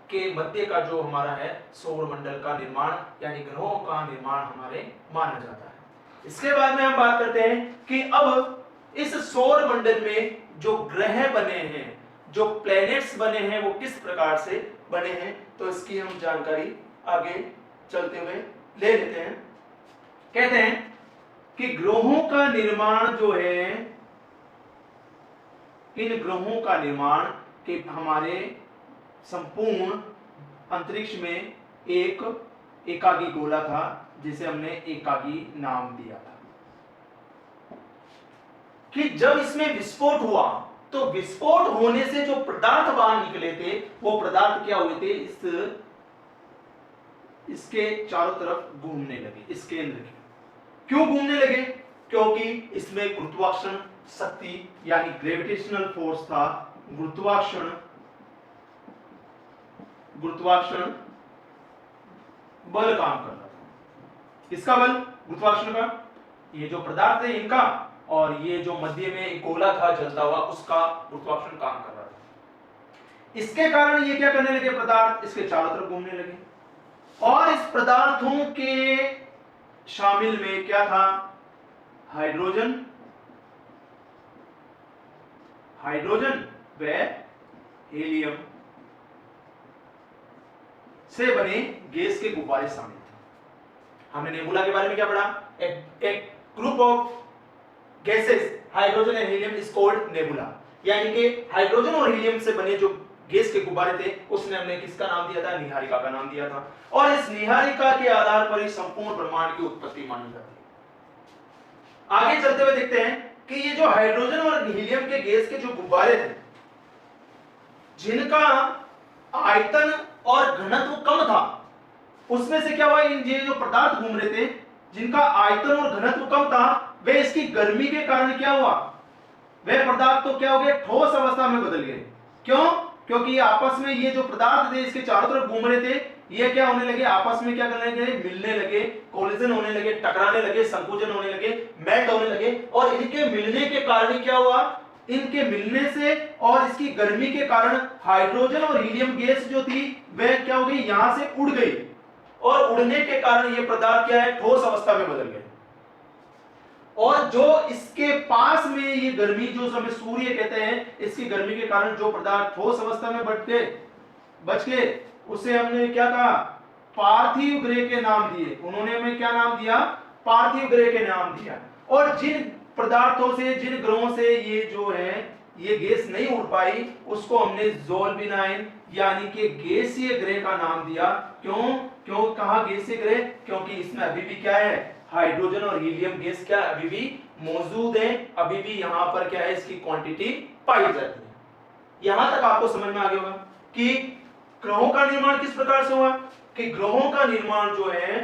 Speaker 1: के मध्य का जो हमारा है सौर मंडल का निर्माण यानी ग्रहों का निर्माण हमारे माना जाता है। इसके बाद में हम बात करते हैं कि अब इस सौर मंडल में जो ग्रह बने हैं, जो प्लैनेट्स बने हैं, वो किस प्रकार से बने हैं, तो इसकी हम जानकारी आगे चलते हुए ले लेते हैं। कहते हैं कि ग्रहों का निर्माण जो है, इन ग्रहों का निर्माण के हमारे संपूर्ण अंतरिक्ष में एक एकागी गोला था जिसे हमने एकागी नाम दिया था, कि जब इसमें विस्फोट हुआ तो विस्फोट होने से जो पदार्थ बाहर निकले थे वो पदार्थ क्या हुए थे, इसके चारों तरफ घूमने लगे। इस केंद्र के क्यों घूमने लगे, क्योंकि इसमें गुरुत्वाकर्षण शक्ति यानी ग्रेविटेशनल फोर्स था। गुरुत्वाकर्षण बल काम कर रहा था। किसका बल, गुरुत्वाकर्षण का। ये जो पदार्थ है इनका और ये जो मध्य में एक गोला था जलता हुआ उसका गुरुत्वाकर्षण काम कर रहा था। इसके कारण ये क्या करने लगे, पदार्थ इसके चारों तरफ घूमने लगे। और इस पदार्थों के शामिल में क्या था, हाइड्रोजन व हीलियम से बने गैस के गुब्बारे शामिल थे। हमने नेबुला के बारे में क्या पढ़ा, एक group of gases, hydrogen and helium is called nebula. यानी कि हाइड्रोजन और हीलियम से बने जो गैस के गुब्बारे थे उसने हमने किसका नाम दिया था, निहारिका का नाम दिया था। और इस निहारिका के आधार पर ही संपूर्ण ब्रह्मांड की उत्पत्ति मानी जाती है। आगे चलते हुए देखते हैं कि ये जो हाइड्रोजन और हीलियम के गैस के जो गुब्बारे थे जिनका आयतन और घनत्व कम था, उसमें से क्या हुआ, इन ये जो पदार्थ घूम रहे थे जिनका आयतन और घनत्व कम था, वे इसकी गर्मी के कारण क्या हुआ, वे पदार्थ तो क्या हो गए, ठोस अवस्था में बदल गए। क्यों? क्योंकि आपस में ये जो पदार्थ थे इसके चारों तरफ घूम रहे थे, ये क्या होने लगे, आपस में क्या करने लगे, मिलने लगे, कोलिजन होने लगे, टकराने लगे, संकुचन होने लगे, मेल्ट होने लगे। और इनके मिलने के कारण क्या हुआ, इनके मिलने से और इसकी गर्मी के कारण हाइड्रोजन और हीलियम गैस जो थी वह क्या हो गई, यहां से उड़ गई। और उड़ने के कारण ये पदार्थ क्या है, ठोस अवस्था में बदल गए। और जो इसके पास में ये गर्मी जो हमें सूर्य कहते हैं, इसकी गर्मी के कारण जो पदार्थ ठोस अवस्था में बच गए उसे हमने क्या कहा, पार्थिव ग्रह के नाम दिए। उन्होंने हमें क्या नाम दिया, पार्थिव ग्रह के नाम दिया। और जिन पदार्थों से, जिन ग्रहों से ये जो है ये गैस नहीं उड़ पाई, उसको हमने ज़ोलबिनाइन यानी कि गैसीय ग्रह का नाम दिया। क्यों कहा गैसीय ग्रह, क्योंकि इसमें अभी भी क्या है, हाइड्रोजन और हीलियम गैस क्या अभी भी मौजूद है, अभी भी यहां पर क्या है, इसकी क्वांटिटी पाई जाती है। यहां तक आपको समझ में आ गया होगा कि ग्रहों का निर्माण किस प्रकार से हुआ। कि ग्रहों का निर्माण जो है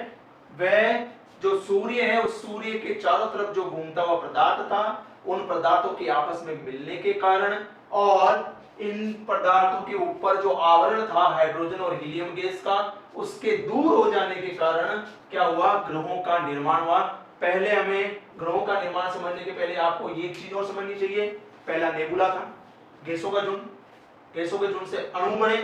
Speaker 1: वह जो सूर्य है, उस सूर्य के चारों तरफ जो घूमता हुआ पदार्थ था, उन पदार्थों के आपस में मिलने के कारण और इन पदार्थों के ऊपर जो आवरण था हाइड्रोजन और हीलियम गैस का, उसके दूर हो जाने के कारण क्या हुआ, ग्रहों का निर्माण हुआ। पहले हमें ग्रहों का निर्माण समझने के पहले आपको ये चीज और समझनी चाहिए। पहला नेबुला था, गैसों का झुंड, गैसों के झुंड से अणु बने,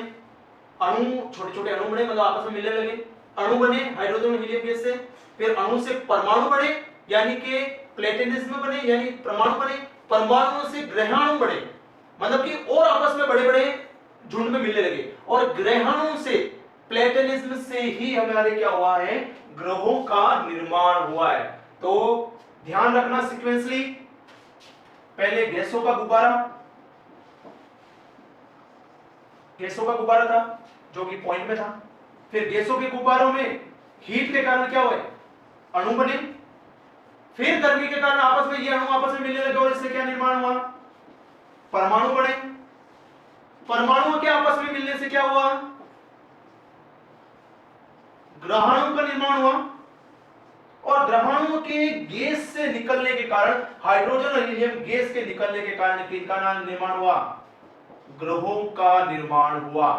Speaker 1: अणु छोटे छोटे अणु बने, मतलब आपस में मिलने लगे, अणु बने हाइड्रोजन और हीलियम गैस से। फिर अणु से परमाणु बने, यानी कि प्लेटोनिज्म बने, यानी परमाणु बने। परमाणु से ग्रहाणु बने, मतलब कि और आपस में बड़े बड़े झुंड में मिलने लगे। और ग्रहाणु से, प्लेटोनिज्म से ही हमारे क्या हुआ है, ग्रहों का निर्माण हुआ है। तो ध्यान रखना सीक्वेंसली, पहले गैसों का गुब्बारा था जो कि पॉइंट में था। फिर गैसों के गुब्बारों में हीट के कारण क्या हुआ, अणु बने। फिर गर्मी के कारण आपस में ये अणु आपस में मिलने लगे और इससे क्या निर्माण हुआ, परमाणु बने। परमाणुओं के आपस में मिलने से क्या हुआ, ग्रहाणु का निर्माण हुआ। और ग्रहाणुओं के गैस से निकलने के कारण, हाइड्रोजन और हीलियम गैस के निकलने के कारण किनका निर्माण हुआ, ग्रहों का निर्माण हुआ।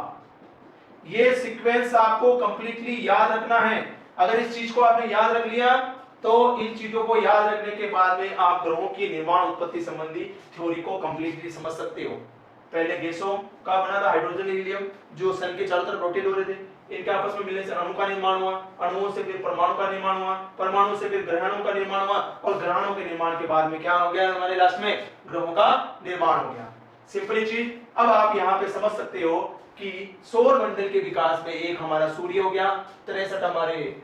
Speaker 1: ये सीक्वेंस आपको कंप्लीटली याद रखना है। अगर इस चीज को आपने याद रख लिया तो इन चीजों को याद रखने के बाद में आप ग्रहों की निर्माण उत्पत्ति संबंधी थ्योरी को कंप्लीटली समझ सकते हो। पहले गैसों का बना था हाइड्रोजन हीलियम जो सन के चारों तरफ रोटेट हो रहे थे, इनके आपस में मिलने से अणु का निर्माण हुआ, अणुओं से फिर परमाणु का निर्माण हुआ, परमाणु से फिर ग्रहाणु का निर्माण हुआ, और ग्रहाणु के निर्माण के बाद में क्या हो गया, हमारे लास्ट में ग्रहों का निर्माण हो गया। सिंपली चीज अब आप यहाँ पे समझ सकते हो कि सौर मंडल के विकास में एक हमारा सूर्य हो गया, 63 हमारे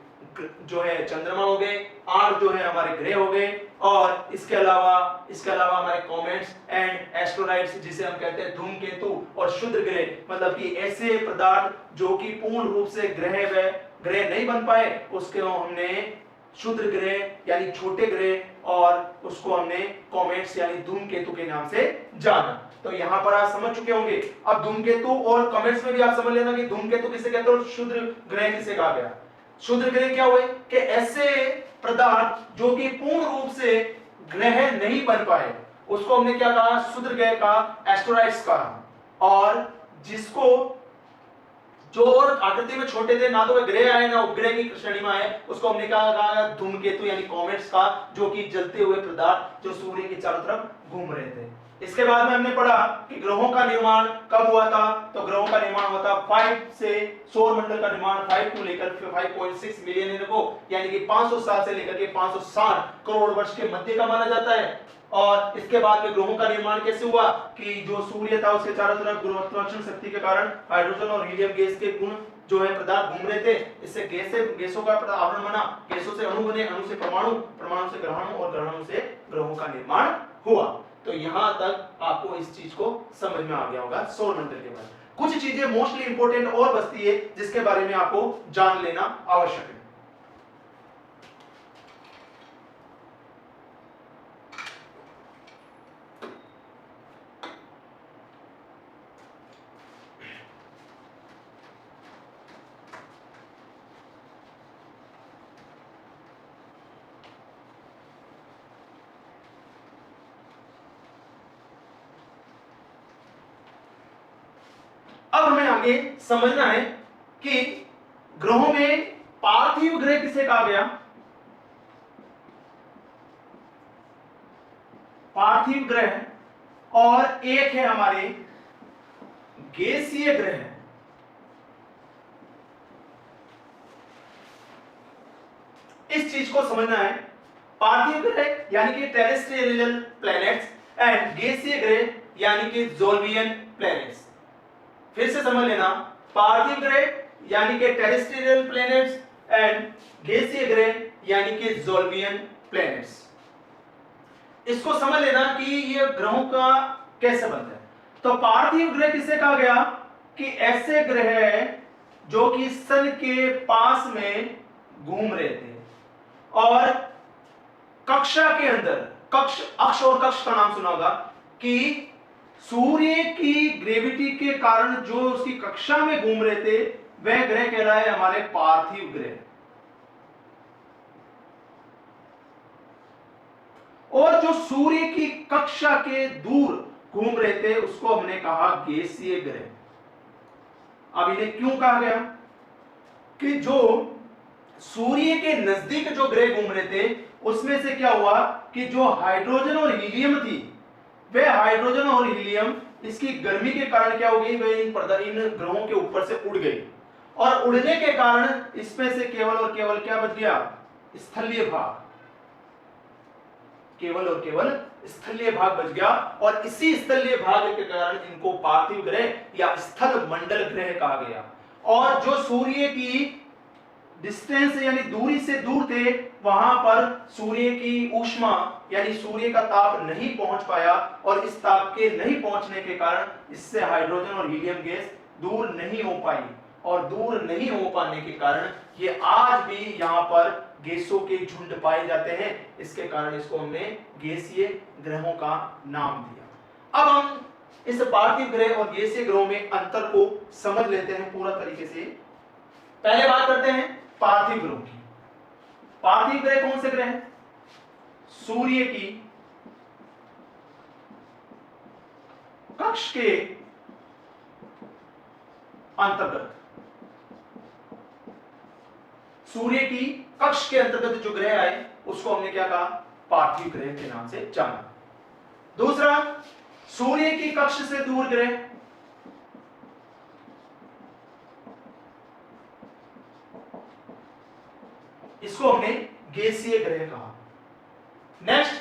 Speaker 1: जो है चंद्रमा हो गए, 8 जो है हमारे ग्रह हो गए, और इसके अलावा हमारे कॉमेट्स एंड एस्ट्रोइड्स जिसे हम कहते हैं धूमकेतु और क्षुद्र ग्रह, मतलब कि ऐसे पदार्थ जो कि पूर्ण रूप से ग्रह नहीं बन पाए, उसके हमने क्षुद्र ग्रह यानी छोटे ग्रह, और उसको हमने कॉमेट्स यानी धूमकेतु के नाम से जाना। तो यहां पर आप समझ चुके होंगे। अब धूमकेतु और कॉमेट्स में भी आप समझ लेना कि धूमकेतु किसे कहते हैं और क्षुद्र ग्रह किसे कहा गया। क्षुद्र ग्रह क्या हुए कि ऐसे पदार्थ जो कि पूर्ण रूप से ग्रह नहीं बन पाए, उसको हमने क्या कहा, क्षुद्र ग्रह का, एस्ट्रोइड्स कहा। और जिसको जो और आकृति में छोटे थे, ना तो वे ग्रह आए ना उपग्रह की श्रेणी में आए, उसको हमने कहा धूमकेतु यानी कॉमेट्स का, जो कि जलते हुए पदार्थ जो सूर्य के चारों तरफ घूम रहे थे। इसके बाद में हमने पढ़ा कि ग्रहों का निर्माण कब हुआ था, तो ग्रहों का निर्माण हुआ था 5 से, सौर मंडल का निर्माण 5 टू लेकर 5.6 मिलियन ईयर को, यानी कि 500 साल से लेकर के 560 करोड़ वर्ष के मध्य का माना जाता है। और इसके बाद में ग्रहों का निर्माण कैसे हुआ कि जो सूर्य था उसके चारों तरफ गुरुत्वाकर्षण शक्ति के कारण हाइड्रोजन और हीलियम गैस के गुण जो है पदार्थ घूम रहे थे, इससे गैसों का आवरण बना, गैसों से अणु बने, अणु से परमाणु, परमाणु से ग्रहाणु और ग्रहाणु से ग्रहों का निर्माण हुआ। तो यहां तक आपको इस चीज को समझ में आ गया होगा सौर मंडल के बारे में। कुछ चीजें मोस्टली इंपॉर्टेंट और बचती है जिसके बारे में आपको जान लेना आवश्यक है। अब हमें आगे समझना है कि ग्रहों में पार्थिव ग्रह किसे कहा गया। पार्थिव ग्रह और एक है हमारे गैसीय ग्रह। इस चीज को समझना है। पार्थिव ग्रह यानी कि टेरेस्ट्रियल प्लैनेट्स एंड गैसीय ग्रह यानी कि जोल्वियन प्लैनेट्स। फिर से समझ लेना, पार्थिव ग्रह यानी कि टेरेस्ट्रियल प्लैनेट्स एंड गैसीय ग्रह यानी कि जोल्वियन प्लैनेट्स। इसको समझ लेना कि ये ग्रहों का कैसे बनता है। तो पार्थिव ग्रह किसे कहा गया कि ऐसे ग्रह जो कि सन के पास में घूम रहे थे और कक्षा के अंदर, कक्ष, अक्ष और कक्ष का नाम सुना होगा कि सूर्य की ग्रेविटी के कारण जो उसकी कक्षा में घूम रहे थे वह ग्रह कहलाए हमारे पार्थिव ग्रह। और जो सूर्य की कक्षा के दूर घूम रहे थे उसको हमने कहा गैसीय ग्रह। अब इन्हें क्यों कहा गया कि जो सूर्य के नजदीक जो ग्रह घूम रहे थे उसमें से क्या हुआ कि जो हाइड्रोजन और हीलियम थी वे हाइड्रोजन और हीलियम इसकी गर्मी के कारण क्या हो गई, वे इन ग्रहों के ऊपर से उड़ गई और उड़ने के कारण इसमें से केवल और केवल क्या बच गया, स्थलीय भाग। केवल और केवल स्थलीय भाग बच गया और इसी स्थलीय भाग के कारण इनको पार्थिव ग्रह या स्थल मंडल ग्रह कहा गया। और जो सूर्य की डिस्टेंस यानी दूरी से दूर थे वहां पर सूर्य की ऊष्मा यानी सूर्य का ताप नहीं पहुंच पाया और इस ताप के नहीं पहुंचने के कारण इससे हाइड्रोजन और हीलियम गैस दूर नहीं हो पाई और दूर नहीं हो पाने के कारण ये आज भी यहां पर गैसों के झुंड पाए जाते हैं। इसके कारण इसको हमने गैसीय ग्रहों का नाम दिया। अब हम इस पार्थिव ग्रह और गैसीय ग्रहों में अंतर को समझ लेते हैं पूरा तरीके से। पहले बात करते हैं पार्थिव ग्रहों की। पार्थिव ग्रह कौन से ग्रह हैं? सूर्य की कक्ष के अंतर्गत, सूर्य की कक्ष के अंतर्गत जो ग्रह आए उसको हमने क्या कहा, पार्थिव ग्रह के नाम से जाना। दूसरा, सूर्य की कक्ष से दूर ग्रह, इसको हमने गैसीय ग्रह कहा। नेक्स्ट,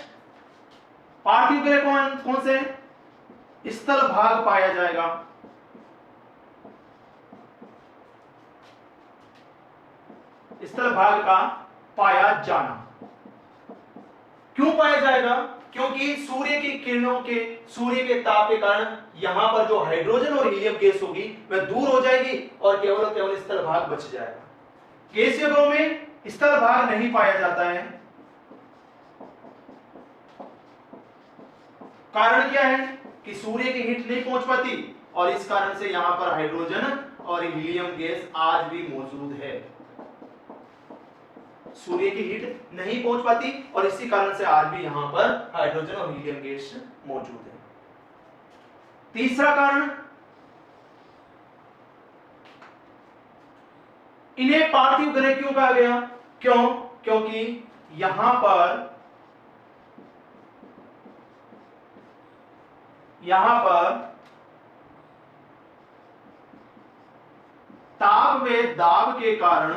Speaker 1: पार्थिव ग्रह कौन से? स्थल भाग पाया जाएगा, स्थल भाग का पाया जाना। क्यों पाया जाएगा? क्योंकि सूर्य की किरणों के, सूर्य के ताप के कारण यहां पर जो हाइड्रोजन और हीलियम गैस होगी वह दूर हो जाएगी और केवल स्थल भाग बच जाएगा। गैसीय ग्रहों में स्थल भाग नहीं पाया जाता है। कारण क्या है कि सूर्य की हीट नहीं पहुंच पाती और इस कारण से यहां पर हाइड्रोजन और हीलियम गैस आज भी मौजूद है। सूर्य की हीट नहीं पहुंच पाती और इसी कारण से आज भी यहां पर हाइड्रोजन और हीलियम गैस मौजूद है। तीसरा कारण, इन्हें पार्थिव ग्रह क्यों कहा गया? क्यों? क्योंकि यहां पर ताप व दाब के कारण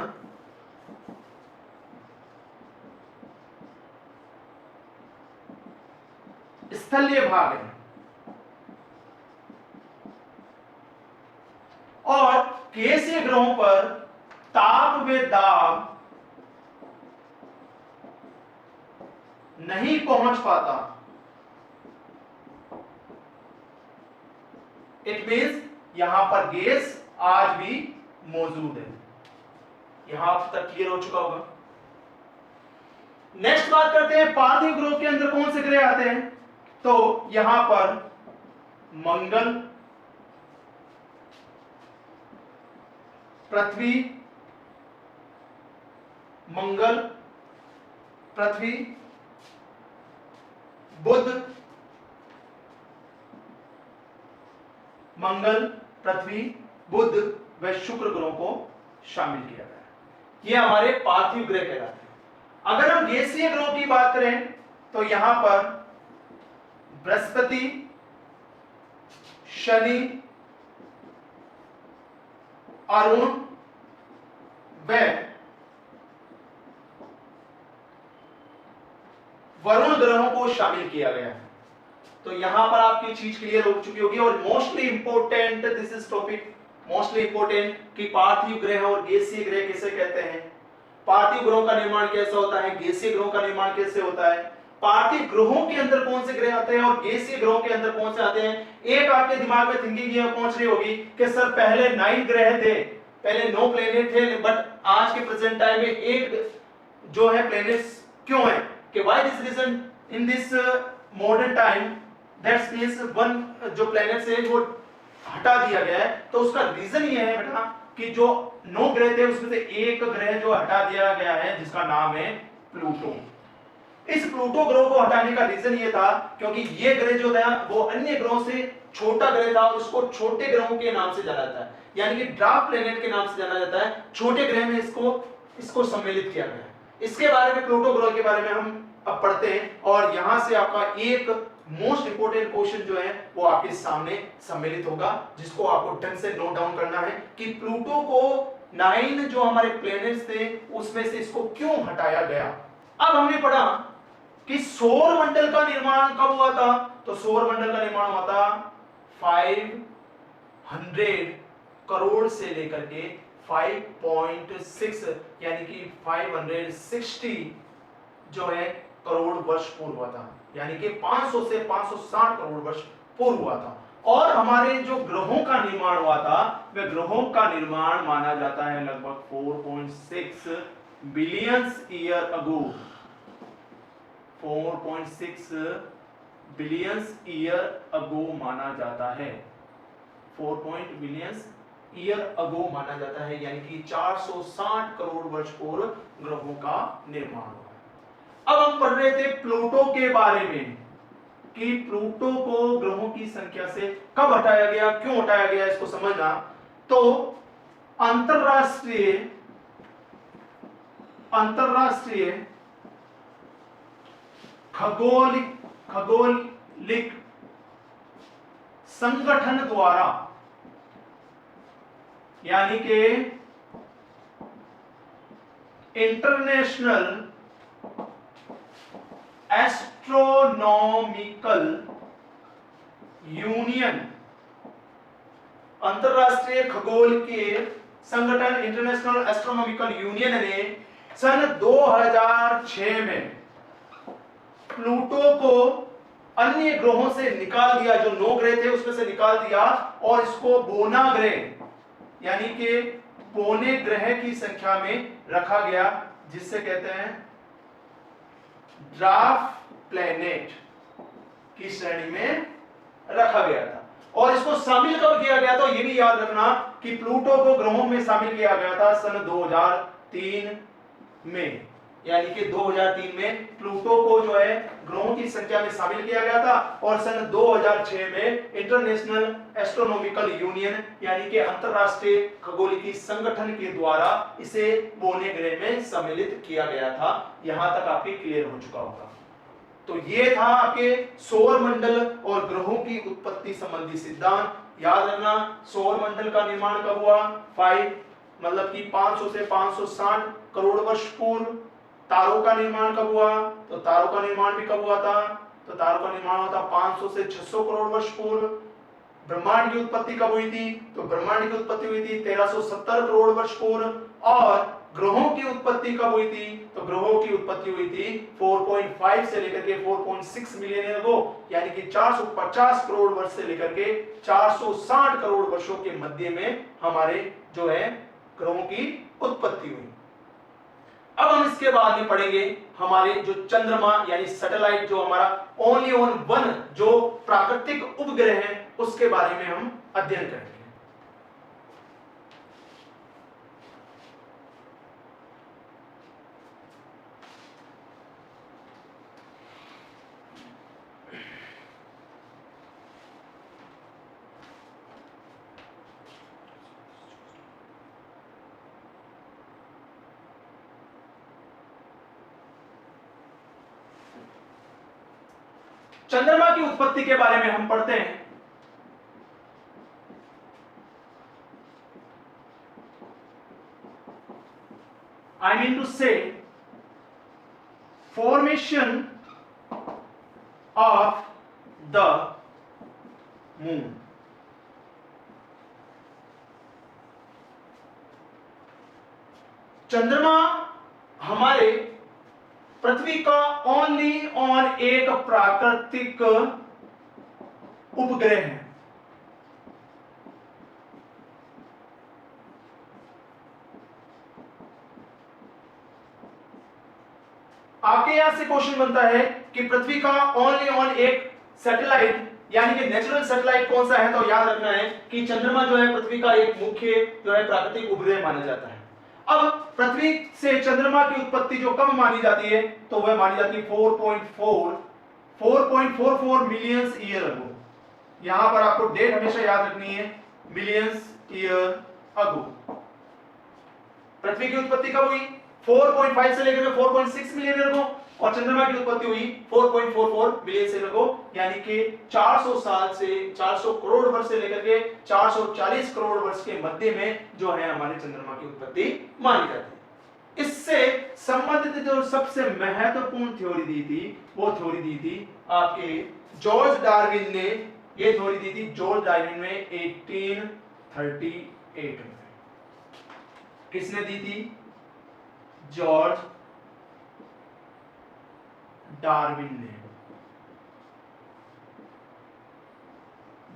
Speaker 1: स्थलीय भाग है और गैसीय ग्रहों पर ताप व दाब नहीं पहुंच पाता इट मींस यहां पर गैस आज भी मौजूद है। यहां तक क्लियर हो चुका होगा। नेक्स्ट बात करते हैं पार्थिव ग्रह के अंदर कौन से ग्रह आते हैं। तो यहां पर मंगल, पृथ्वी, मंगल, पृथ्वी, बुध, मंगल, पृथ्वी, बुध व शुक्र ग्रहों को शामिल किया गया है। ये हमारे पार्थिव ग्रह कहलाते हैं। अगर हम गैसीय ग्रहों की बात करें तो यहां पर बृहस्पति, शनि, अरुण व वरुण ग्रहों को शामिल किया गया है। तो यहां पर आपकी चीज क्लियर हो चुकी होगी। और mostly important this is topic, mostly important कि पार्थिव ग्रह और गैसीय ग्रह किसे कहते हैं, पार्थिव ग्रहों का निर्माण कैसा होता है, गैसीय ग्रहों का निर्माण कैसे होता है, पार्थिव ग्रहों के अंदर कौन से ग्रह आते हैं और गैसीय ग्रहों के अंदर कौन से आते हैं। एक आपके दिमाग में थिंकिंग ये पहुंच रही होगी कि सर पहले 9 ग्रह थे, पहले 9 प्लेनेट थे, बट आज के प्रेजेंट टाइम में एक जो है प्लेनेट्स क्यों है, कि why this reason in this modern time that's means one जो प्लेनेट्स है वो हटा दिया गया है। तो उसका रीजन ये है बेटा कि जो 9 ग्रह थे उसमें से एक ग्रह जो हटा दिया गया है जिसका नाम है प्लूटो। इस प्लूटो ग्रह को हटाने का रीजन ये था क्योंकि ये ग्रह जो था वो अन्य ग्रहों से छोटा ग्रह था और उसको छोटे ग्रहों के नाम से जाना जाता है, यानी कि ड्वार्फ प्लैनेट के नाम से जाना जाता है। छोटे ग्रह में इसको सम्मिलित किया गया है। इसके बारे में प्लूटो ग्रह के बारे में हम अब पढ़ते हैं और यहां से आपका एक मोस्ट इंपोर्टेंट क्वेश्चन जो है वो आपके सामने सम्मिलित होगा, जिसको आपको ढंग से नोट डाउन करना है कि प्लूटो को 9 जो हमारे प्लैनेट्स थे उसमें से इसको क्यों हटाया गया। अब हमने पढ़ा कि सौर मंडल का निर्माण कब हुआ था। तो सौर मंडल का निर्माण हुआ था 500 करोड़ से लेकर के 5.6 यानी कि 560 जो है करोड़ वर्ष पूर्व हुआ था, यानी कि 500 से 560 करोड़ वर्ष पूर्व हुआ था। और हमारे जो ग्रहों का निर्माण हुआ था वह ग्रहों का निर्माण माना जाता है लगभग 4.6 billion year ago, 4.6 billion year ago माना जाता है, 4 बिलियन ईयर अगो माना जाता है, यानी कि 460 करोड़ वर्ष पूर्व ग्रहों का निर्माण हुआ। अब हम पढ़ रहे थे प्लूटो के बारे में कि प्लूटो को ग्रहों की संख्या से कब हटाया गया, क्यों हटाया गया, इसको समझना। तो अंतरराष्ट्रीय खगोलिक संगठन द्वारा, यानी कि इंटरनेशनल एस्ट्रोनॉमिकल यूनियन, अंतरराष्ट्रीय खगोल के संगठन इंटरनेशनल एस्ट्रोनॉमिकल यूनियन ने सन 2006 में प्लूटो को अन्य ग्रहों से निकाल दिया, जो 9 ग्रह थे उसमें से निकाल दिया और इसको बोना ग्रह यानी कि पौने ग्रह की संख्या में रखा गया, जिससे कहते हैं ड्वार्फ प्लैनेट की श्रेणी में रखा गया था। और इसको शामिल कब किया गया था, यह भी याद रखना कि प्लूटो को ग्रहों में शामिल किया गया था सन 2003 में, यानी कि 2003 में प्लूटो को जो है ग्रहों की संख्या में शामिल किया गया था और सन 2006 में इंटरनेशनल एस्ट्रोनॉमिकल यूनियन यानी कि अंतरराष्ट्रीय खगोलिकी संगठन के द्वारा इसे बोने ग्रह में सम्मिलित किया गया था। यहां तक आपके क्लियर हो चुका होगा। तो ये था आपके सौर मंडल और ग्रहों की उत्पत्ति संबंधी सिद्धांत। याद रखना सौर मंडल का निर्माण कब हुआ, 5 मतलब कि 500 से 560 करोड़ वर्ष पूर्व। तारों का निर्माण कब हुआ, तो तारों का निर्माण भी कब हुआ था, तो तारों का निर्माण हुआ था 500 से 600 करोड़ वर्ष पूर्व। ब्रह्मांड की उत्पत्ति कब हुई थी, तो ब्रह्मांड की उत्पत्ति हुई थी 1370 करोड़ वर्ष पूर्व। और ग्रहों की उत्पत्ति कब हुई थी? तो ग्रहों की उत्पत्ति हुई थी 4.5 से लेकर के 4.6 मिलियन ईयर अगो, यानी कि 450 करोड़ वर्ष से लेकर के 460 करोड़ वर्षों के मध्य में हमारे जो है ग्रहों की उत्पत्ति हुई। अब हम इसके बाद में पढ़ेंगे हमारे जो चंद्रमा यानी सैटेलाइट, जो हमारा ओनली ऑन वन जो प्राकृतिक उपग्रह है, उसके बारे में हम अध्ययन करेंगे। चंद्रमा की उत्पत्ति के बारे में हम पढ़ते हैं। I mean to say formation of the moon. चंद्रमा हमारे पृथ्वी का ओनली ऑन एक प्राकृतिक उपग्रह है। आपके यहां से क्वेश्चन बनता है कि पृथ्वी का ओनली ऑन एक सैटेलाइट यानी कि नेचुरल सैटेलाइट कौन सा है? तो याद रखना है कि चंद्रमा जो है पृथ्वी का एक मुख्य जो है प्राकृतिक उपग्रह माना जाता है। अब पृथ्वी से चंद्रमा की उत्पत्ति जो कब मानी जाती है? तो वह मानी जाती है 4.44 मिलियंस ईयर अगो। यहां पर आपको डेट हमेशा याद रखनी है, मिलियंस ईयर अगो। पृथ्वी की उत्पत्ति कब हुई? 4.5 से लेकर 4.6 मिलियन ईयर अगो, और चंद्रमा की उत्पत्ति हुई 4.44 मिलियन ईयर अगो, यानी कि 400 साल से 400 करोड़ वर्ष से लेकर के 440 करोड़ वर्ष के मध्य में जो है हमारे चंद्रमा की उत्पत्ति मानी जाती है। इससे संबंधित जो सबसे महत्वपूर्ण थ्योरी दी थी, वो थ्योरी दी थी आपके जॉर्ज डार्विन ने। ये थ्योरी दी थी जॉर्ज डार्विन में 1838 में। किसने दी थी? जॉर्ज डार्विन ने।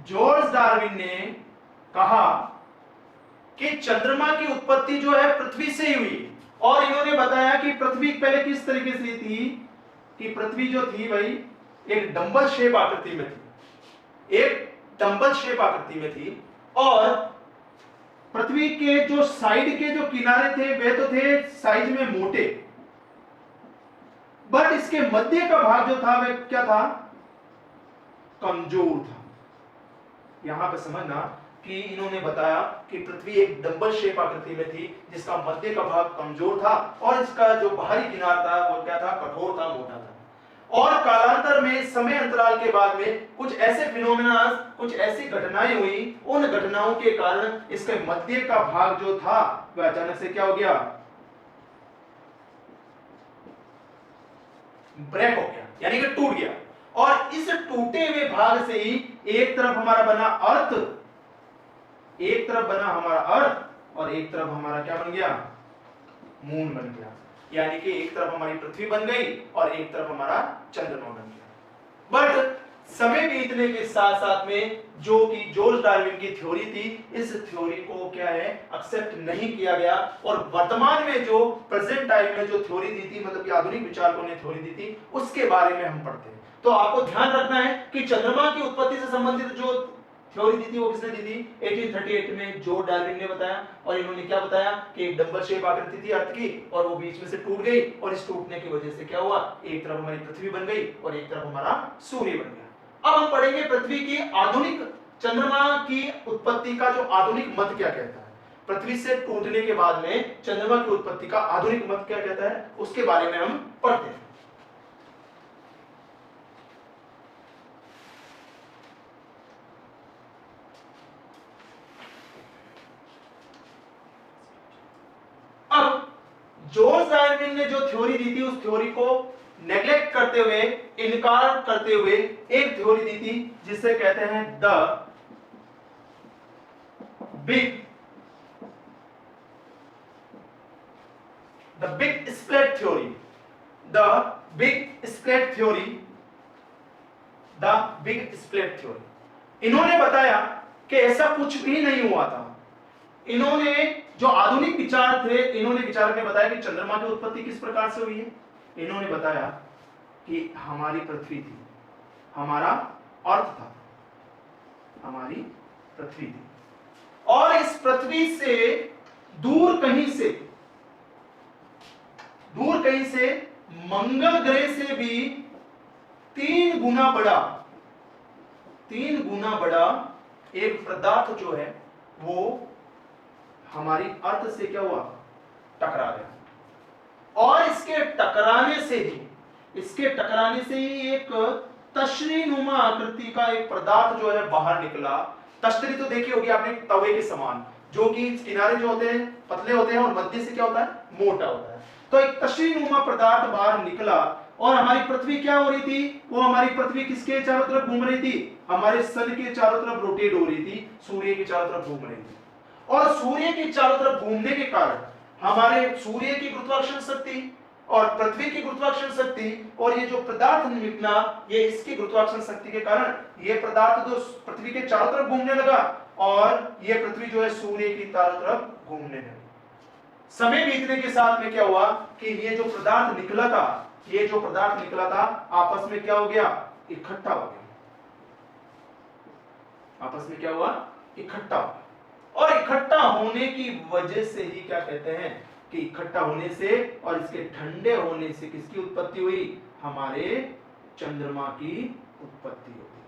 Speaker 1: जॉर्ज डार्विन ने कहा कि चंद्रमा की उत्पत्ति जो है पृथ्वी से ही हुई, और इन्होंने बताया कि पृथ्वी पहले किस तरीके से थी कि पृथ्वी जो थी भाई एक डंबल शेप आकृति में थी, एक डंबल शेप आकृति में थी, और पृथ्वी के जो साइड के जो किनारे थे वे तो थे साइज में मोटे, बट इसके मध्य का भाग जो था वह क्या था? कमजोर था। यहां पे समझना कि इन्होंने बताया कि पृथ्वी एक डंबल शेप आकृति में थी जिसका मध्य का भाग कमजोर था, और इसका जो बाहरी किनारा था वो क्या था? कठोर था, मोटा था। और कालांतर में समय अंतराल के बाद में कुछ ऐसे फिनोमेना, कुछ ऐसी घटनाएं हुई, उन घटनाओं के कारण इसके मध्य का भाग जो था वह अचानक से क्या हो गया? ब्रेक हो गया, यानी कि टूट गया। और इस टूटे हुए भाग से ही एक तरफ हमारा बना अर्थ, एक तरफ बना हमारा अर्थ, और एक तरफ हमारा क्या बन गया? मून बन गया। यानी कि एक तरफ हमारी पृथ्वी बन गई और एक तरफ हमारा चंद्रमा बन गया। बट समय बीतने के साथ साथ में जो कि जॉर्ज डार्विन की थ्योरी थी, इस थ्योरी को क्या है? एक्सेप्ट नहीं किया गया, और वर्तमान में जो प्रेजेंट टाइम में जो थ्योरी दी थी, मतलब कि आधुनिक विचारकों ने थ्योरी दी थी, उसके बारे में हम पढ़ते हैं। तो आपको ध्यान रखना है कि चंद्रमा की उत्पत्ति से संबंधित जो थ्योरी दी थी वो किसने दी थी? 1838 में जॉर्ज डार्विन ने बताया। और इन्होंने क्या बताया कि एक डंबल शेप आकृति थी अर्थ की, और वो बीच में से टूट गई, और इस टूटने की वजह से क्या हुआ? एक तरफ हमारी पृथ्वी बन गई और एक तरफ हमारा सूर्य बन गया। अब हम पढ़ेंगे पृथ्वी की आधुनिक, चंद्रमा की उत्पत्ति का जो आधुनिक मत क्या कहता है। पृथ्वी से टूटने के बाद में चंद्रमा की उत्पत्ति का आधुनिक मत क्या कहता है, उसके बारे में हम पढ़ते हैं। अब जॉर्ज डार्विन ने जो थ्योरी दी थी, उस थ्योरी को नेग्लेक्ट करते हुए, इनकार करते हुए एक थ्योरी दी थी जिसे कहते हैं the big split theory, the big split theory, the big split theory. इन्होंने बताया कि ऐसा कुछ भी नहीं हुआ था। इन्होंने जो आधुनिक विचार थे, इन्होंने विचार में बताया कि चंद्रमा की उत्पत्ति किस प्रकार से हुई है। इन्होंने बताया कि हमारी पृथ्वी थी, हमारा अर्थ था, हमारी पृथ्वी थी, और इस पृथ्वी से दूर कहीं से मंगल ग्रह से भी 3 गुना बड़ा एक पदार्थ जो है वो हमारी अर्थ से क्या हुआ, टकरा गया। और इसके टकराने से ही एक तशरीनुमा आकृति का एक पदार्थ जो है बाहर निकला। तशरी तो देखी होगी आपने, तवे के समान, जो कि किनारे जो होते हैं पतले होते हैं और मध्य से क्या होता है, मोटा होता है। तो एक तशरीनुमा पदार्थ बाहर निकला और हमारी पृथ्वी क्या हो रही थी, वो हमारी पृथ्वी किसके चारों तरफ घूम रही थी, हमारे सन के चारों तरफ रोटेट हो रही थी, सूर्य के चारों तरफ घूम रही थी। और सूर्य के चारों तरफ घूमने के कारण हमारे सूर्य की गुरुत्वाकर्षण शक्ति और पृथ्वी की गुरुत्वाकर्षण शक्ति और ये जो पदार्थ निकला, ये इसकी गुरुत्वाकर्षण शक्ति के कारण ये पदार्थ जो पृथ्वी के चारों तरफ घूमने लगा और ये पृथ्वी जो है सूर्य की चारों तरफ घूमने लगी। समय बीतने के साथ में क्या हुआ कि ये जो पदार्थ निकला था आपस में क्या हो गया, इकट्ठा हो गया। आपस में क्या हुआ, इकट्ठा हो गया। और इकट्ठा होने की वजह से ही क्या कहते हैं कि इकट्ठा होने से और इसके ठंडे होने से किसकी उत्पत्ति हुई, हमारे चंद्रमा की उत्पत्ति होती है।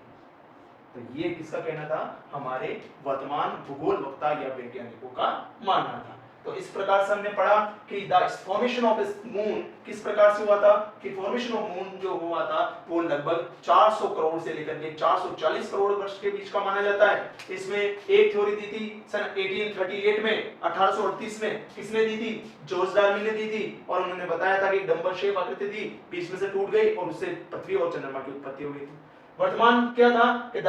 Speaker 1: तो ये किसका कहना था, हमारे वर्तमान भूगोल वक्ता या वैज्ञानिकों का मानना था। तो इस प्रकार से हमने पढ़ा कि द फॉर्मेशन ऑफ मून किस प्रकार से हुआ था, कि फॉर्मेशन ऑफ मून जो हुआ था वो लगभग 400 करोड़ से लेकर के 440 करोड़ वर्ष के बीच का माना जाता है। इसमें एक थ्योरी दी थी सन 1838 में, 1838 में किसने दी थी, जॉर्ज डार्विन ने दी थी। और उन्होंने बताया था कि डंबल शेप आकृति थी, बीच में से टूट गई और उससे पृथ्वी और चंद्रमा की उत्पत्ति हो गई थी। वर्तमान क्या था कि द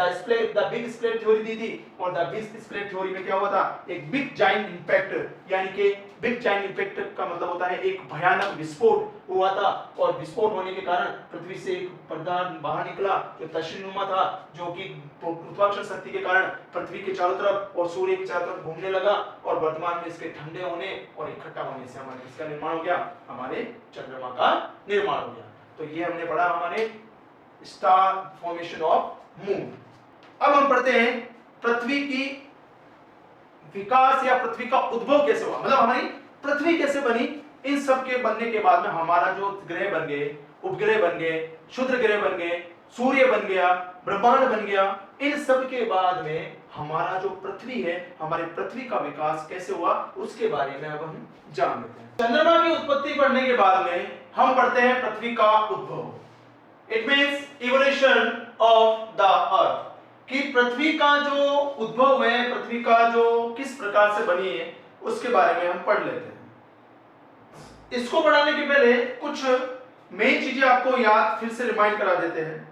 Speaker 1: बिग स्प्लिट थ्योरी दी थी, और द बिग स्प्लिट थ्योरी में क्या हुआ था, एक बिग जाइंट इंपैक्ट, यानी कि बिग जाइंट इंपैक्ट का मतलब होता है एक भयानक विस्फोट हुआ था। और विस्फोट होने के कारण पृथ्वी से एक पदार्थ बाहर निकला जो तशरीनुमा था, जो कि गुरुत्वाकर्षण शक्ति के कारण पृथ्वी के चारों तरफ और सूर्य के चारों तरफ घूमने लगा। और वर्तमान में इसके ठंडे होने और इकट्ठा होने से हमारे किसका निर्माण हो गया, हमारे चंद्रमा का निर्माण हो गया। तो ये हमने पढ़ा हमारे स्टार फॉर्मेशन ऑफ मून। अब हम पढ़ते हैं पृथ्वी की विकास या पृथ्वी का उद्भव कैसे हुआ, मतलब हमारी पृथ्वी कैसे बनी। इन सब के बनने के बाद में हमारा जो ग्रह बन गए, उपग्रह बन गए, क्षुद्र ग्रह बन गए, सूर्य बन गया, ब्रह्मांड बन गया, इन सब के बाद में हमारा जो पृथ्वी है, हमारे पृथ्वी का विकास कैसे हुआ उसके बारे में अब हम जान लेते हैं। चंद्रमा की उत्पत्ति पढ़ने के बाद में हम पढ़ते हैं पृथ्वी का उद्भव। It means evolution of the earth, कि पृथ्वी का जो उद्भव है, पृथ्वी का जो किस प्रकार से बनी है उसके बारे में हम पढ़ लेते हैं। इसको पढ़ाने के पहले कुछ मेन चीजें आपको याद फिर से रिमाइंड करा देते हैं।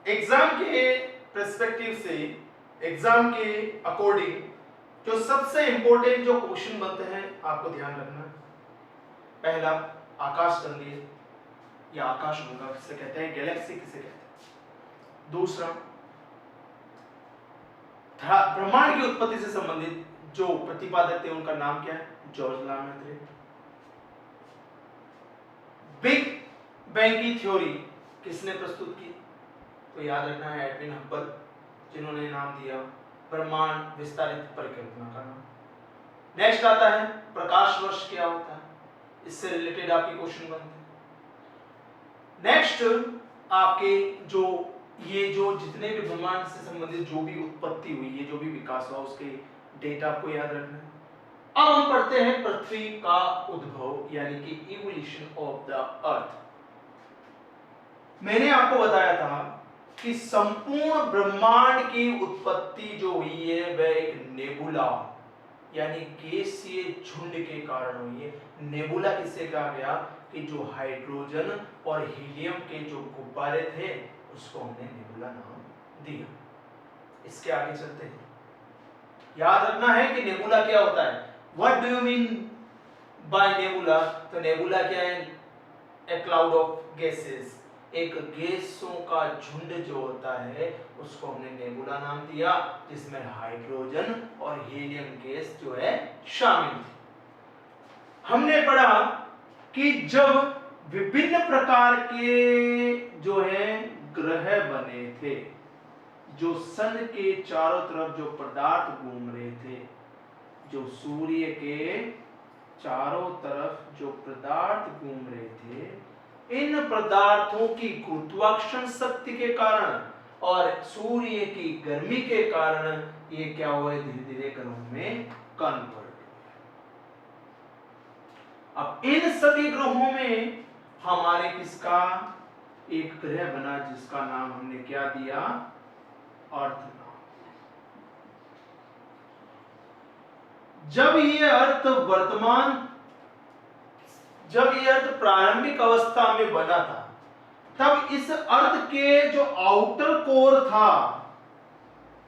Speaker 1: एग्जाम के पर्सपेक्टिव से, एग्जाम के अकॉर्डिंग जो सबसे इंपॉर्टेंट जो क्वेश्चन बनते हैं आपको ध्यान रखना। पहला आकाश गंगा या आकाश गंगा किसे कहते हैं, गैलेक्सी किसे कहते हैं। दूसरा ब्रह्मांड की उत्पत्ति से संबंधित जो प्रतिपादक थे उनका नाम क्या है, जॉर्ज लामेत्रे। बिग बैंग की थ्योरी किसने प्रस्तुत की, तो याद रखना है एडविन हब्बल, जिन्होंने नाम दिया ब्रह्मांड विस्तारित परिकल्पना का नाम। नेक्स्ट आता है प्रकाश वर्ष क्या होता है, इससे रिलेटेड आपके क्वेश्चन बनते हैं। नेक्स्ट आपके जो ये जो जितने भी ब्रह्मांड से संबंधित जो भी उत्पत्ति हुई है, जो भी विकास हुआ, उसके डेटा आपको याद रखना है। अब हम पढ़ते हैं पृथ्वी का उद्भव यानी कि इवोल्यूशन ऑफ द अर्थ। मैंने आपको बताया था कि संपूर्ण ब्रह्मांड की उत्पत्ति जो हुई है वह एक नेबुला यानी गैसीय झुंड के कारण हुई है। नेबुला किससे कहा गया कि जो हाइड्रोजन और हीलियम के जो गुब्बारे थे उसको हमने नेबुला नाम दिया। इसके आगे चलते हैं। याद रखना है कि नेबुला क्या होता है। What do you mean by nebula. तो नेबुला क्या है? ए क्लाउड ऑफ गैसेस, एक गैसों का झुंड जो होता है उसको हमने नेबुला नाम दिया, जिसमें हाइड्रोजन और हीलियम गैस जो है शामिल थी। हमने पढ़ा कि जब विभिन्न प्रकार के जो है ग्रह बने थे, जो सन के चारों तरफ जो पदार्थ घूम रहे थे, जो सूर्य के चारों तरफ जो पदार्थ घूम रहे थे, इन पदार्थों की गुरुत्वाकर्षण शक्ति के कारण और सूर्य की गर्मी के कारण ये क्या हुए? धीरे धीरे ग्रहों में कन्वर्ट। अब इन सभी ग्रहों में हमारे किसका एक ग्रह बना, जिसका नाम हमने क्या दिया? अर्थ नाम। जब ये अर्थ प्रारंभिक अवस्था में बना था, तब इस अर्थ के जो आउटर कोर था,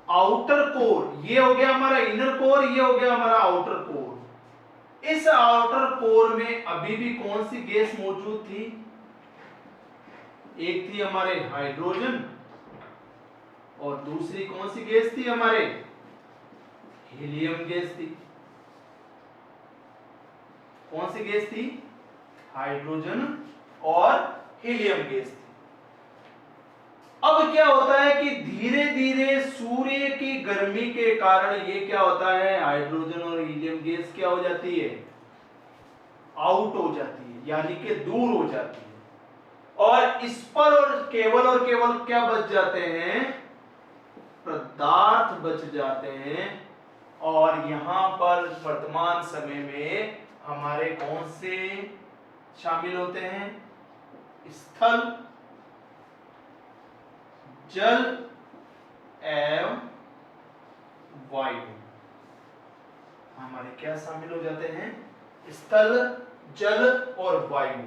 Speaker 1: आउटर कोर ये हो गया हमारा इनर कोर, ये हो गया हमारा आउटर कोर। इस आउटर कोर में अभी भी कौन सी गैस मौजूद थी? एक थी हमारे हाइड्रोजन और दूसरी कौन सी गैस थी? हमारे हीलियम गैस थी। कौन सी गैस थी? हाइड्रोजन और हीलियम गैस थी। अब क्या होता है कि धीरे धीरे सूर्य की गर्मी के कारण ये क्या होता है? हाइड्रोजन और हीलियम गैस क्या हो जाती है? आउट हो जाती है, यानी कि दूर हो जाती है। और इस पर और केवल क्या बच जाते हैं? पदार्थ बच जाते हैं। और यहां पर वर्तमान समय में हमारे कौन से शामिल होते हैं? स्थल, जल एवं वायु। हमारे क्या शामिल हो जाते हैं? स्थल, जल और वायु।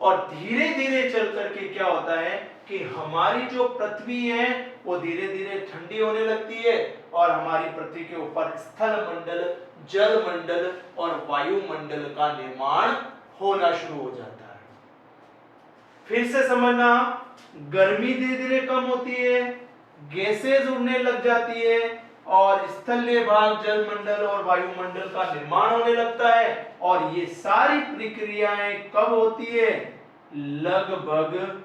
Speaker 1: और धीरे धीरे चल करके क्या होता है कि हमारी जो पृथ्वी है वो धीरे धीरे ठंडी होने लगती है और हमारी पृथ्वी के ऊपर स्थल मंडल, जल मंडल और वायुमंडल का निर्माण होना शुरू हो जाता है। फिर से समझना, गर्मी धीरे धीरे कम होती है, गैसेज उड़ने लग जाती है और स्थलीय भाग, जल मंडल और वायुमंडल का निर्माण होने लगता है। और ये सारी प्रक्रियाएं कब होती है? लगभग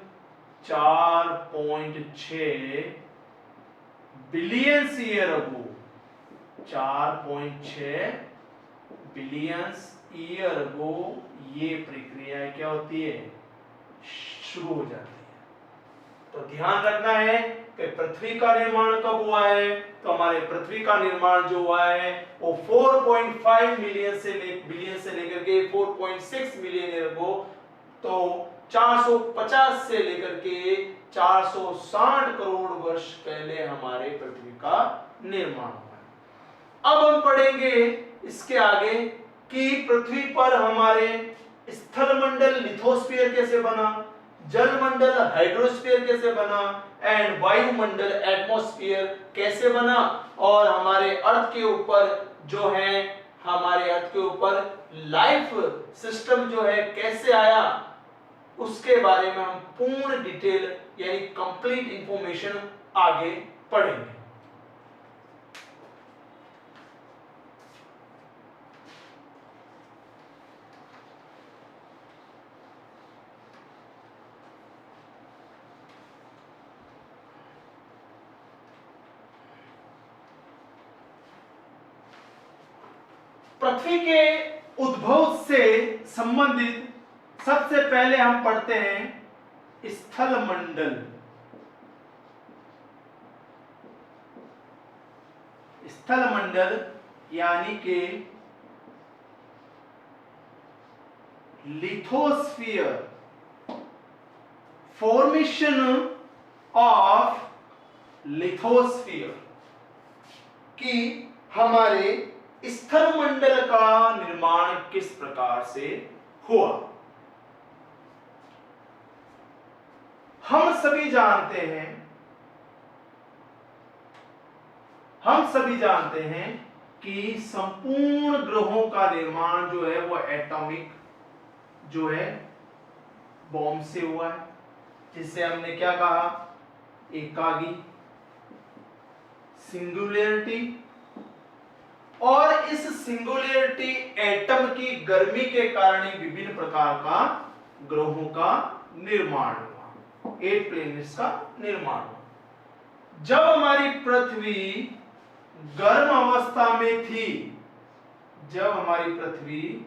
Speaker 1: 4.6 billion year ago. 4.6 billion year ago ये प्रक्रिया क्या होती है? शुरू हो जाती है। तो ध्यान रखना है कि पृथ्वी का निर्माण कब हुआ है? तो हमारे पृथ्वी का निर्माण जो हुआ है वो 4.5 बिलियन से लेकर के 4.6 मिलियन ईयर अगो, तो 450 से लेकर के 460 करोड़ वर्ष पहले हमारे पृथ्वी का निर्माण हुआ है। अब हम पढ़ेंगे इसके आगे कि पृथ्वी पर हमारे स्थल मंडल लिथोस्फीयर कैसे बना, जल मंडल हाइड्रोस्फीयर कैसे बना एंड वायुमंडल एटमॉस्फेयर कैसे बना, और हमारे अर्थ के ऊपर जो है, हमारे अर्थ के ऊपर लाइफ सिस्टम जो है कैसे आया, उसके बारे में हम पूर्ण डिटेल यानी कंप्लीट इंफॉर्मेशन आगे पढ़ेंगे। पृथ्वी के उद्भव से संबंधित सबसे पहले हम पढ़ते हैं स्थल मंडल। स्थल मंडल यानी कि लिथोस्फीयर, फॉर्मेशन ऑफ लिथोस्फीयर, कि हमारे स्थल मंडल का निर्माण किस प्रकार से हुआ। हम सभी जानते हैं कि संपूर्ण ग्रहों का निर्माण जो है वो एटॉमिक जो है बॉम्ब से हुआ है, जिससे हमने क्या कहा, एकागी, सिंगुलरिटी, और इस सिंगुलरिटी एटम की गर्मी के कारण ही विभिन्न प्रकार का ग्रहों का निर्माण हुआ, 8 प्लैनेट्स का निर्माण हुआ। जब हमारी पृथ्वी गर्म अवस्था में थी, जब हमारी पृथ्वी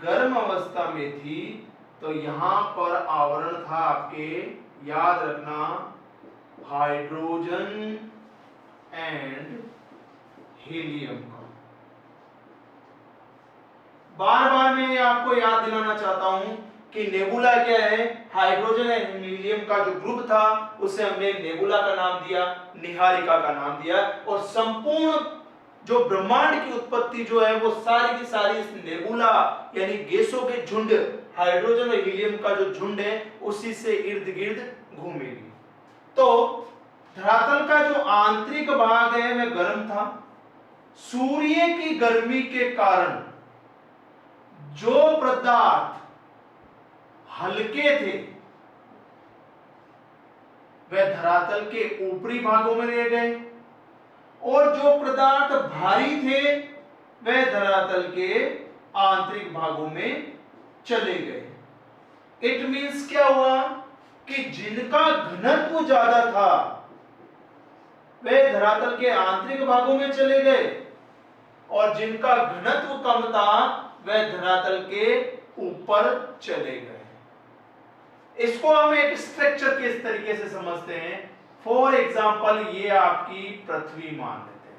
Speaker 1: गर्म अवस्था में थी, तो यहां पर आवरण था आपके, याद रखना, हाइड्रोजन एंड हीलियम का। बार बार मैं आपको याद दिलाना चाहता हूं कि नेबुला क्या है, हाइड्रोजन एंड हीलियम का जो ग्रुप था उसे हमने नेबुला का नाम दिया, निहारिका का नाम दिया, और संपूर्ण जो ब्रह्मांड की उत्पत्ति जो है वो सारी की सारी इस नेबुला यानी गैसों के झुंड, हाइड्रोजन और हीलियम का जो झुंड है उसी से इर्द गिर्द घूमेगी। तो धरातल का जो आंतरिक भाग है वह गर्म था। सूर्य की गर्मी के कारण जो पदार्थ हल्के थे वह धरातल के ऊपरी भागों में रह गए, और जो पदार्थ भारी थे वह धरातल के आंतरिक भागों में चले गए। इट मींस क्या हुआ कि जिनका घनत्व ज्यादा था वे धरातल के आंतरिक भागों में चले गए, और जिनका घनत्व कम था वह धरातल के ऊपर चले गए। इसको हम एक स्ट्रक्चर के इस तरीके से समझते हैं। फॉर एग्जाम्पल, ये आपकी पृथ्वी मान लेते हैं,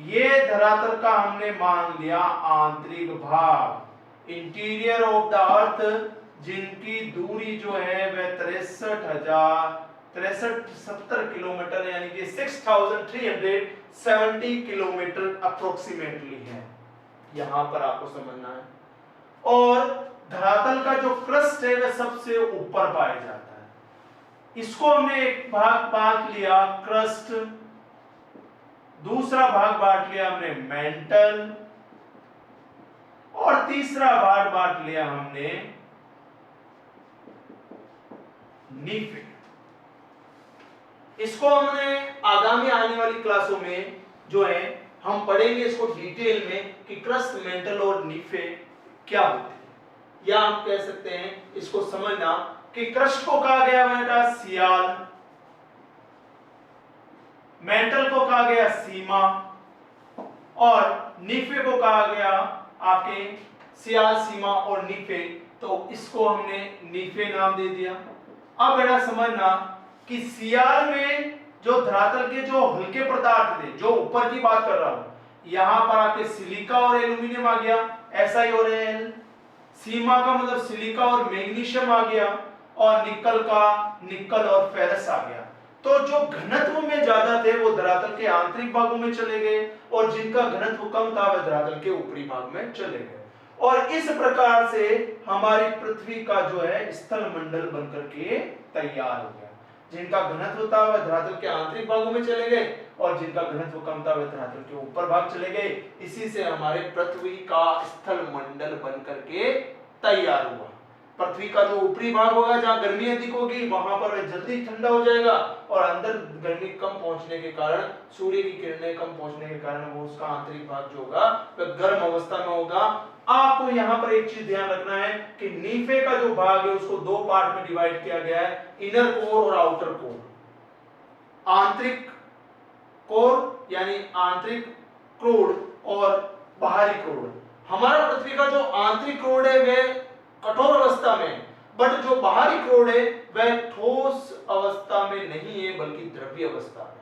Speaker 1: ये धरातल का हमने मान लिया आंतरिक भाग, इंटीरियर ऑफ द अर्थ, जिनकी दूरी जो है वह 63,070 किलोमीटर यानी कि 6370 किलोमीटर अप्रोक्सीमेटली है, यहां पर आपको समझना है। और धरातल का जो क्रस्ट है वह सबसे ऊपर पाया जाता है। इसको हमने एक भाग बांट लिया क्रस्ट, दूसरा भाग बांट लिया हमने मेंटल, और तीसरा भाग बांट लिया हमने नीफे। इसको हमने आगामी आने वाली क्लासों में जो है हम पढ़ेंगे इसको डिटेल में कि क्रस्ट, मेंटल और नीफे क्या होते हैं। या हम कह सकते हैं इसको समझना कि क्रस्ट को कहा गया बेटा सियाल, मेंटल को कहा गया सीमा, और नीफे को कहा गया आपके सियाल, सीमा और नीफे, तो इसको हमने नीफे नाम दे दिया। अब बेटा समझना कि सियाल में जो धरातल के जो हल्के पदार्थ थे, जो ऊपर की बात कर रहा हूं, यहां पर आके सिलिका और एल्यूमिनियम आ गया, SiO सीमा का मतलब सिलिका और मैग्नीशियम आ गया, और निकल का निकल और फेरस आ गया। तो जो घनत्व में ज्यादा थे वो धरातल के आंतरिक भागों में चले गए, और जिनका घनत्व कम था वह धरातल के ऊपरी भाग में चले गए। और इस प्रकार से हमारी पृथ्वी का जो है स्थल मंडल बनकर के तैयार हो गया। जिनका घनत्व था वह धरातल के आंतरिक भागों में चले गए, और जिनका घनत्व कम था वह धरातल के ऊपर भाग चले गए। इसी से हमारे पृथ्वी का स्थल मंडल बनकर के तैयार हुआ। पृथ्वी का जो ऊपरी भाग होगा जहां गर्मी अधिक होगी वहां पर वह जल्दी ठंडा हो जाएगा, और अंदर गर्मी कम पहुंचने के कारण, सूर्य की किरणें कम पहुंचने के कारण वो उसका आंतरिक भाग जो होगा वह गर्म अवस्था में होगा। आपको यहां पर एक चीज ध्यान रखना है कि नीफे का जो भाग है उसको दो पार्ट में डिवाइड किया गया है, इनर कोर और आउटर कोर। आंतरिक कोर यानी आंतरिक क्रोड और बाहरी क्रोड। हमारा पृथ्वी का जो आंतरिक क्रोड है वह कठोर अवस्था में, बट जो बाहरी क्रोड है वह ठोस अवस्था में नहीं है बल्कि द्रव्य अवस्था में।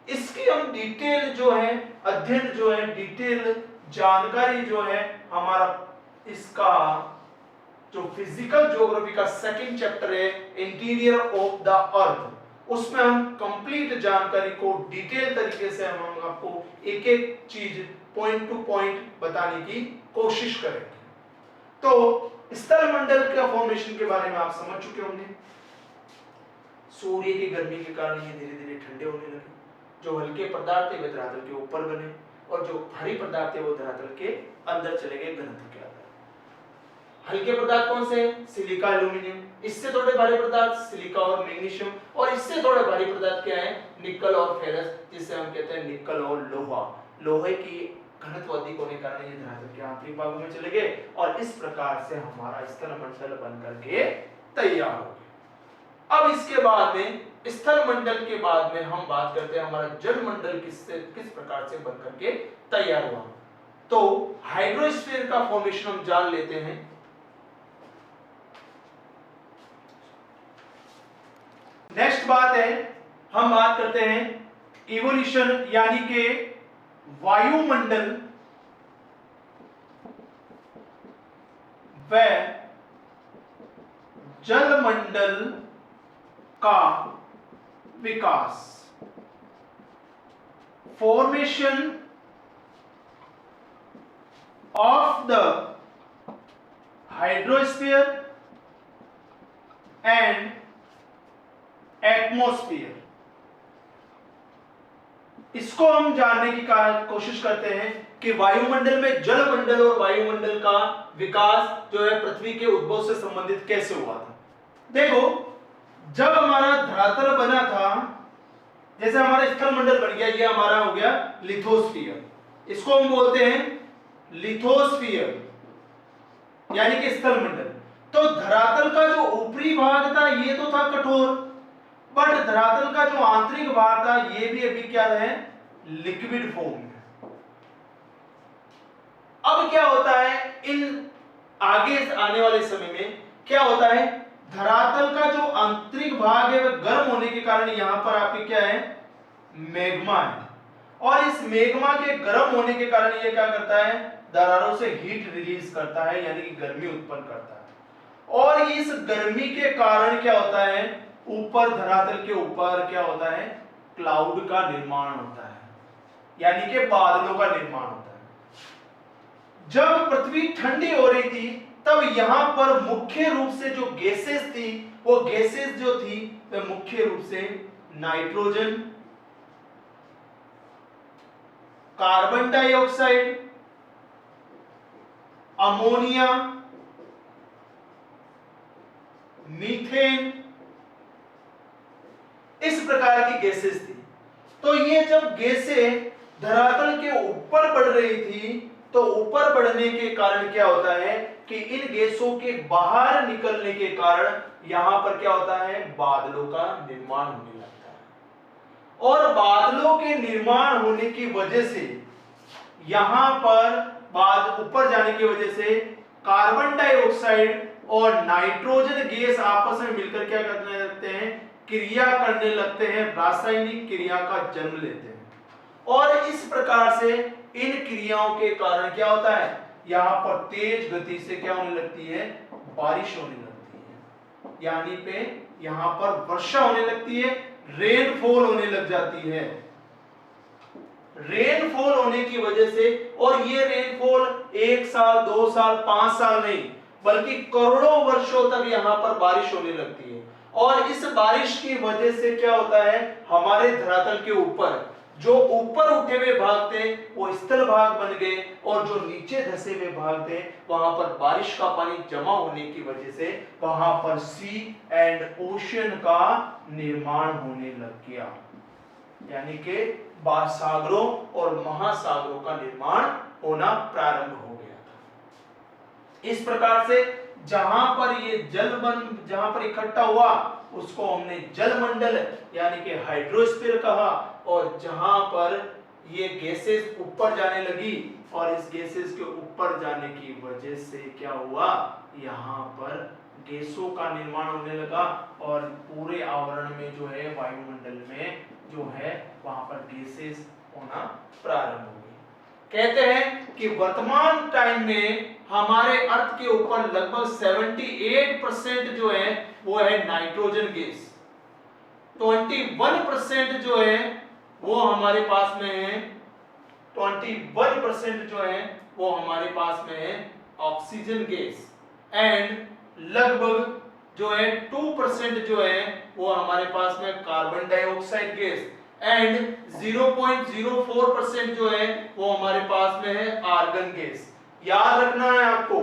Speaker 1: इसकी हम डिटेल जो है अध्ययन जो है डिटेल जानकारी जो है हमारा इसका जो फिजिकल ज्योग्राफी का सेकंड चैप्टर है इंटीरियर ऑफ द अर्थ, उसमें हम कंप्लीट जानकारी को डिटेल तरीके से हम आपको एक एक चीज पॉइंट टू पॉइंट बताने की कोशिश करेंगे। तो स्थल मंडल का फॉर्मेशन के बारे में आप समझ चुके होंगे। सूर्य की गर्मी के कारण ये धीरे धीरे ठंडे होने लगे, जो हल्के पदार्थ थे वे धरातल के ऊपर बने, और जो भारी पदार्थ है वो धरातल के अंदर चले गए घनत्व के आधार। हल्के पदार्थ कौन से हैं? Silica, aluminium. इससे थोड़े भारी पदार्थ सिलिका और मैग्नीशियम, और इससे थोड़े भारी पदार्थ क्या है? निकल और फेरस, जिसे हम कहते हैं निकल और लोहा। लोहे की घनत्व अधिक होने के कारण ये धरातल के आंतरिक भागों में चले गए और इस प्रकार से हमारा स्थल मंडल बन करके तैयार हो गया। अब इसके बाद में स्थल मंडल के बाद में हम बात करते हैं हमारा जल मंडल किस प्रकार से बन करके तैयार हुआ। तो हाइड्रोस्फीयर का फॉर्मेशन हम जान लेते हैं। नेक्स्ट बात है, हम बात करते हैं इवोल्यूशन यानी कि वायुमंडल व जलमंडल का विकास। Formation of the hydrosphere and atmosphere, इसको हम जानने की कोशिश करते हैं कि वायुमंडल में जलमंडल और वायुमंडल का विकास जो है पृथ्वी के उद्भव से संबंधित कैसे हुआ था। देखो, जब हमारा धरातल बना था, जैसे हमारा स्थल मंडल बन गया, ये हमारा हो गया लिथोस्फीयर, इसको हम बोलते हैं लिथोस्फीयर यानी कि स्थल मंडल। तो धरातल का जो ऊपरी भाग था ये तो था कठोर, बट धरातल का जो आंतरिक भाग था ये भी अभी क्या है? लिक्विड फॉर्म में। अब क्या होता है, इन आगे आने वाले समय में क्या होता है, धरातल का जो आंतरिक भाग है वह गर्म होने के कारण यहां पर आपके क्या है? मैग्मा है, और इस मैग्मा के गर्म होने के कारण ये क्या करता है? दरारों से हीट रिलीज करता है, यानी कि गर्मी उत्पन्न करता है। और इस गर्मी के कारण क्या होता है? ऊपर धरातल के ऊपर क्या होता है? क्लाउड का निर्माण होता है, यानी कि बादलों का निर्माण होता है। जब पृथ्वी ठंडी हो रही थी तब यहां पर मुख्य रूप से जो गैसेस थी, वो गैसेस जो थी वह मुख्य रूप से nitrogen, carbon dioxide, ammonia, methane, इस प्रकार की गैसेस थी। तो ये जब गैसें धरातल के ऊपर बढ़ रही थी, तो ऊपर बढ़ने के कारण क्या होता है कि इन गैसों के बाहर निकलने के कारण यहां पर क्या होता है? बादलों का निर्माण होने लगता है, और बादलों के निर्माण होने की वजह से यहां पर बाद ऊपर जाने की वजह से कार्बन डाइऑक्साइड और नाइट्रोजन गैस आपस में मिलकर क्या करने लगते हैं? क्रिया करने लगते हैं, रासायनिक क्रिया का जन्म लेते हैं। और इस प्रकार से इन क्रियाओं के कारण क्या होता है? यहां पर तेज गति से क्या होने लगती है? बारिश होने लगती है, यानी पे यहां पर वर्षा होने लगती है, रेनफॉल होने लग जाती है। रेनफॉल होने की वजह से, और ये रेनफॉल 1 साल 2 साल 5 साल नहीं बल्कि करोड़ों वर्षों तक यहां पर बारिश होने लगती है। और इस बारिश की वजह से क्या होता है? हमारे धरातल के ऊपर जो ऊपर उठे हुए भाग थे वो स्थल भाग बन गए, और जो नीचे धसे हुए भाग थे वहां पर बारिश का पानी जमा होने की वजह से वहां पर सी एंड ओशन का निर्माण होने लग गया, यानी कि सागरों और महासागरों का निर्माण होना प्रारंभ हो गया था। इस प्रकार से जहां पर ये जहां पर इकट्ठा हुआ उसको हमने जलमंडल यानी कि हाइड्रोस्फीयर कहा, और जहां पर ये गैसेस ऊपर जाने लगी और इस गैसेस के ऊपर जाने की वजह से क्या हुआ? यहाँ पर गैसों का निर्माण होने लगा, और पूरे आवरण में जो है वायुमंडल में जो है वहां पर गैसेस होना प्रारंभ हो गई। कहते हैं कि वर्तमान टाइम में हमारे अर्थ के ऊपर लगभग 78% जो है वो है नाइट्रोजन गैस, 21% जो है वो हमारे पास में है, 21% जो है वो हमारे पास में है ऑक्सीजन गैस, एंड लगभग जो है 2% जो है वो हमारे पास में कार्बन डाइऑक्साइड गैस, एंड 0.04% जो है वो हमारे पास में है आर्गन गैस। याद रखना है आपको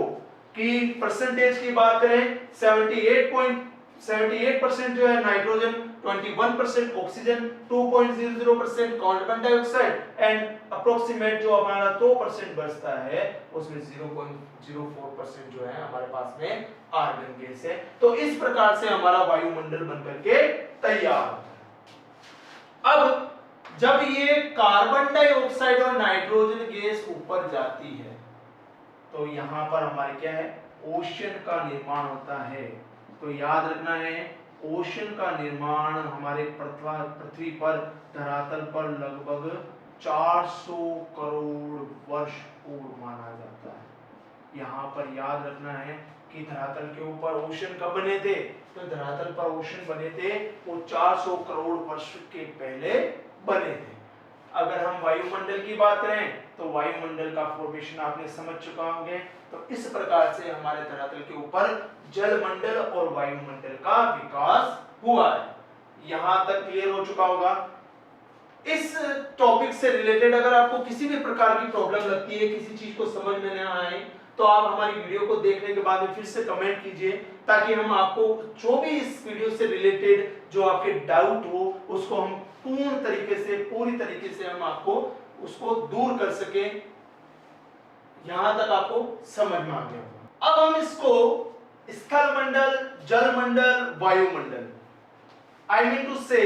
Speaker 1: कि परसेंटेज की बात करें 78% जो है nitrogen, 21% oxygen, 2.00% carbon dioxide and approximate जो हमारा 2% बचता है उसमें 0.04% जो है हमारे पास में आर्गन गैस है। तो इस प्रकार से हमारा वायुमंडल बनकर के तैयार होता है। अब जब ये कार्बन डाइऑक्साइड और नाइट्रोजन गैस ऊपर जाती है तो यहां पर हमारे क्या है, ओशन का निर्माण होता है। तो याद रखना है ओशन का निर्माण हमारे पृथ्वी पर धरातल पर लगभग 400 करोड़ वर्ष पूर्व माना जाता है। यहाँ पर याद रखना है कि धरातल के ऊपर ओशन कब बने थे, तो धरातल पर ओशन बने थे वो 400 करोड़ वर्ष के पहले बने थे। अगर हम वायुमंडल की बात करें तो वायुमंडल का फॉर्मेशन आपने समझ चुका होंगे। तो इस प्रकार से हमारे धरातल के ऊपर जलमंडल और वायुमंडल का विकास हुआ है। यहां तक क्लियर हो चुका होगा। इस टॉपिक से रिलेटेड अगर आपको किसी भी प्रकार की प्रॉब्लम लगती है, किसी चीज को समझ में ना आए, तो आप हमारी वीडियो को देखने के बाद में फिर से कमेंट कीजिए ताकि हम आपको जो भी इस वीडियो से रिलेटेड जो आपके डाउट हो उसको हम पूरी तरीके से हम आपको उसको दूर कर सके। यहां तक आपको समझ में आ गया होगा। अब हम इसको स्थल मंडल, जल मंडल, वायुमंडल, आई मीन टू से